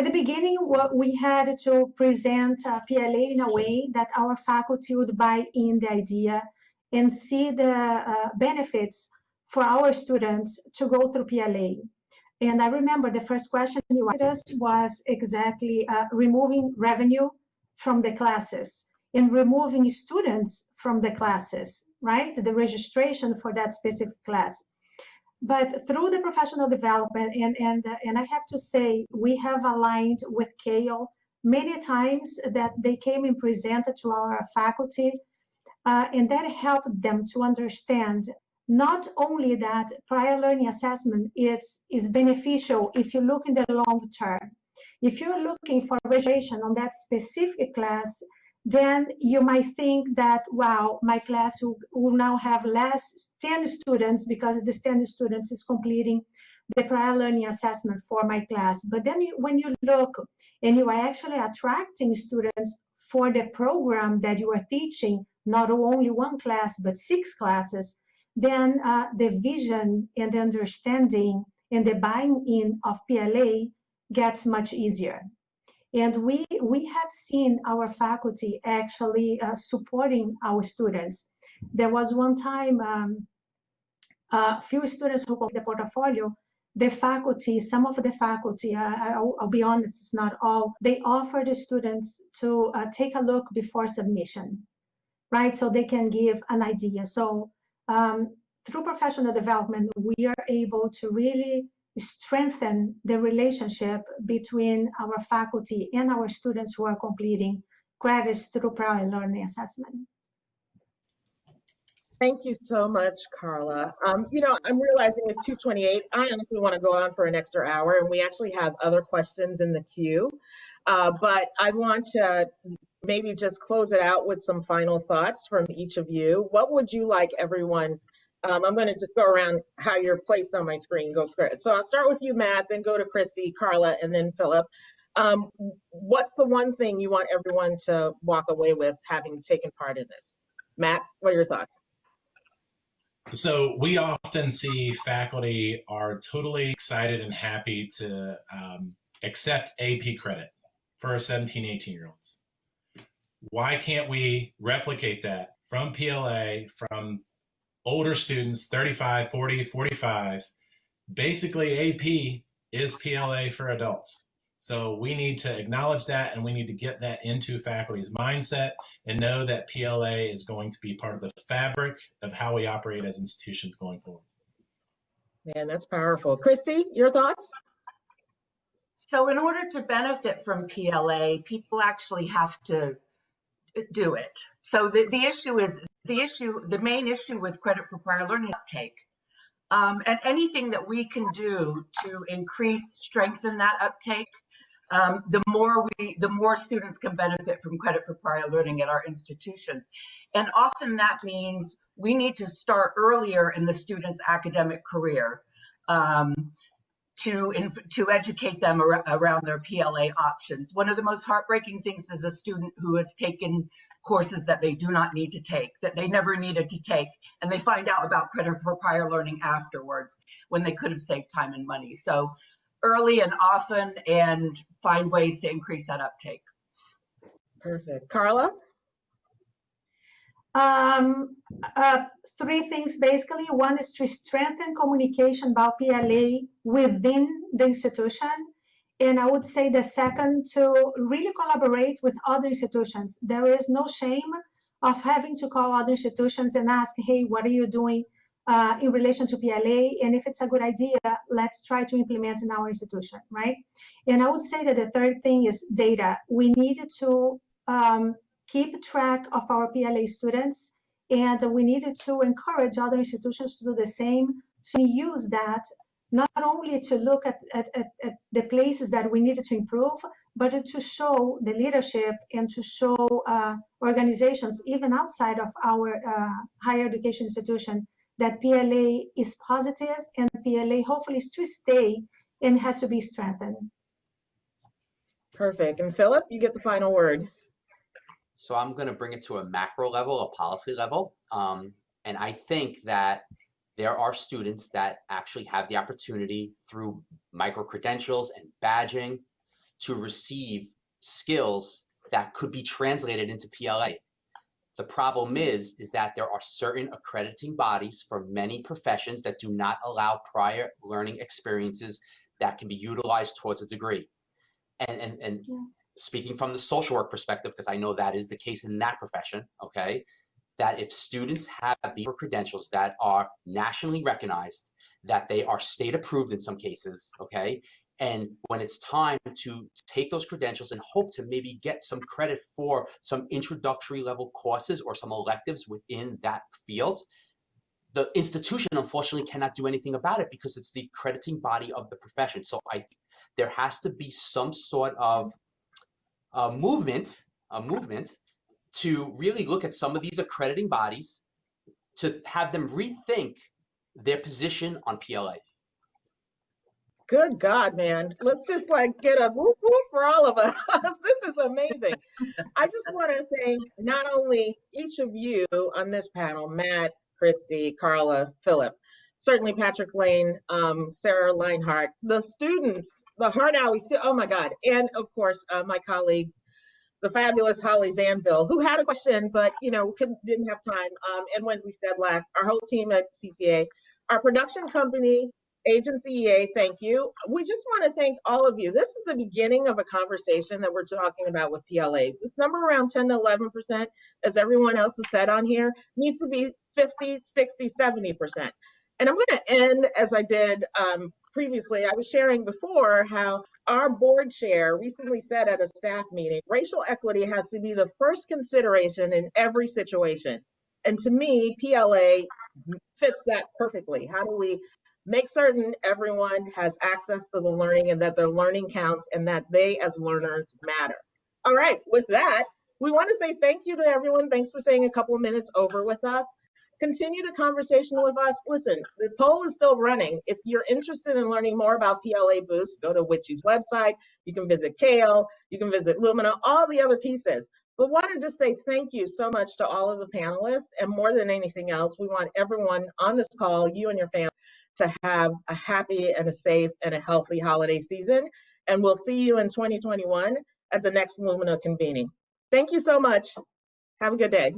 the beginning, we had to present PLA in a way that our faculty would buy in the idea and see the benefits for our students to go through PLA. And I remember the first question you asked us was exactly removing revenue from the classes and removing students from the classes, right? The registration for that specific class. But through the professional development, and I have to say, we have aligned with CAEL many times that they came and presented to our faculty, and that helped them to understand not only that prior learning assessment is beneficial if you look in the long term. If you're looking for registration on that specific class, then you might think that, wow, my class will now have less 10 students because the 10 students is completing the prior learning assessment for my class. But then when you look and you are actually attracting students for the program that you are teaching, not only one class, but 6 classes, then the vision and the understanding and the buying in of PLA gets much easier. And we have seen our faculty actually supporting our students. There was one time a few students who completed the portfolio, the faculty, some of the faculty, I'll be honest, it's not all, they offer the students to take a look before submission, right? So they can give an idea. So through professional development, we are able to really strengthen the relationship between our faculty and our students who are completing credits through prior learning assessment. Thank you so much, Carla. You know, I'm realizing it's 2:28. I honestly want to go on for an extra hour, and we actually have other questions in the queue. But I want to maybe just close it out with some final thoughts from each of you. What would you like everyone? I'm going to just go around how you're placed on my screen. So I'll start with you, Matt, then go to Christy, Carla, and then Philip. What's the one thing you want everyone to walk away with having taken part in this? Matt, what are your thoughts? So we often see faculty are totally excited and happy to accept AP credit for our 17, 18-year-olds. Why can't we replicate that from PLA, from older students, 35, 40, 45? Basically, AP is PLA for adults. So we need to acknowledge that, and we need to get that into faculty's mindset and know that PLA is going to be part of the fabric of how we operate as institutions going forward. Man, that's powerful. Christy, your thoughts? So in order to benefit from PLA, people actually have to do it. So the main issue with credit for prior learning uptake. And anything that we can do to strengthen that uptake, the more students can benefit from credit for prior learning at our institutions. And often that means we need to start earlier in the student's academic career to educate them around their PLA options. One of the most heartbreaking things is a student who has taken courses that they do not need to take, that they never needed to take, and they find out about credit for prior learning afterwards when they could have saved time and money. So early and often and find ways to increase that uptake. Perfect. Carla? Three things basically. One is to strengthen communication about PLA within the institution. And I would say the second, to really collaborate with other institutions. There is no shame of having to call other institutions and ask, hey, what are you doing in relation to PLA? And if it's a good idea, let's try to implement in our institution, right? And I would say that the third thing is data. We needed to keep track of our PLA students, and we needed to encourage other institutions to do the same. So we use that not only to look at the places that we needed to improve, but to show the leadership and to show organizations, even outside of our higher education institution, that PLA is positive and PLA hopefully is to stay and has to be strengthened. Perfect. And Philip, you get the final word. So I'm going to bring it to a macro level, a policy level. And I think that there are students that actually have the opportunity through micro-credentials and badging to receive skills that could be translated into PLA. The problem is that there are certain accrediting bodies for many professions that do not allow prior learning experiences that can be utilized towards a degree. And speaking from the social work perspective, because I know that is the case in that profession, okay, that if students have these credentials that are nationally recognized, that they are state approved in some cases, okay, and when it's time to take those credentials and hope to maybe get some credit for some introductory level courses or some electives within that field, the institution unfortunately cannot do anything about it because it's the accrediting body of the profession. So I think there has to be some sort of a movement to really look at some of these accrediting bodies to have them rethink their position on PLA. Good God, man. Let's just like get a whoop whoop for all of us. This is amazing. I just want to thank not only each of you on this panel, Matt, Christy, Carla, Philip, certainly Patrick Lane, Sarah Leinhart, the students, the Heart Owie, oh my God, and of course, my colleagues, the fabulous Holly Zanville, who had a question, but didn't have time. And when we said lack, our whole team at CCA, our production company, Agency EA, thank you. We just want to thank all of you. This is the beginning of a conversation that we're talking about with PLAs. This number around 10 to 11%, as everyone else has said on here, needs to be 50, 60, 70%. And I'm going to end as I did previously. I was sharing before how our board chair recently said at a staff meeting, racial equity has to be the first consideration in every situation. And to me, PLA fits that perfectly. How do we make certain everyone has access to the learning and that their learning counts and that they as learners matter? All right, with that, we want to say thank you to everyone. Thanks for staying a couple of minutes over with us. Continue the conversation with us. Listen, the poll is still running. If you're interested in learning more about PLA Boost, go to WICHE's website. You can visit Kale, you can visit Lumina, all the other pieces. But want to just say thank you so much to all of the panelists. And more than anything else, we want everyone on this call, you and your family, to have a happy and a safe and a healthy holiday season. And we'll see you in 2021 at the next Lumina convening. Thank you so much. Have a good day.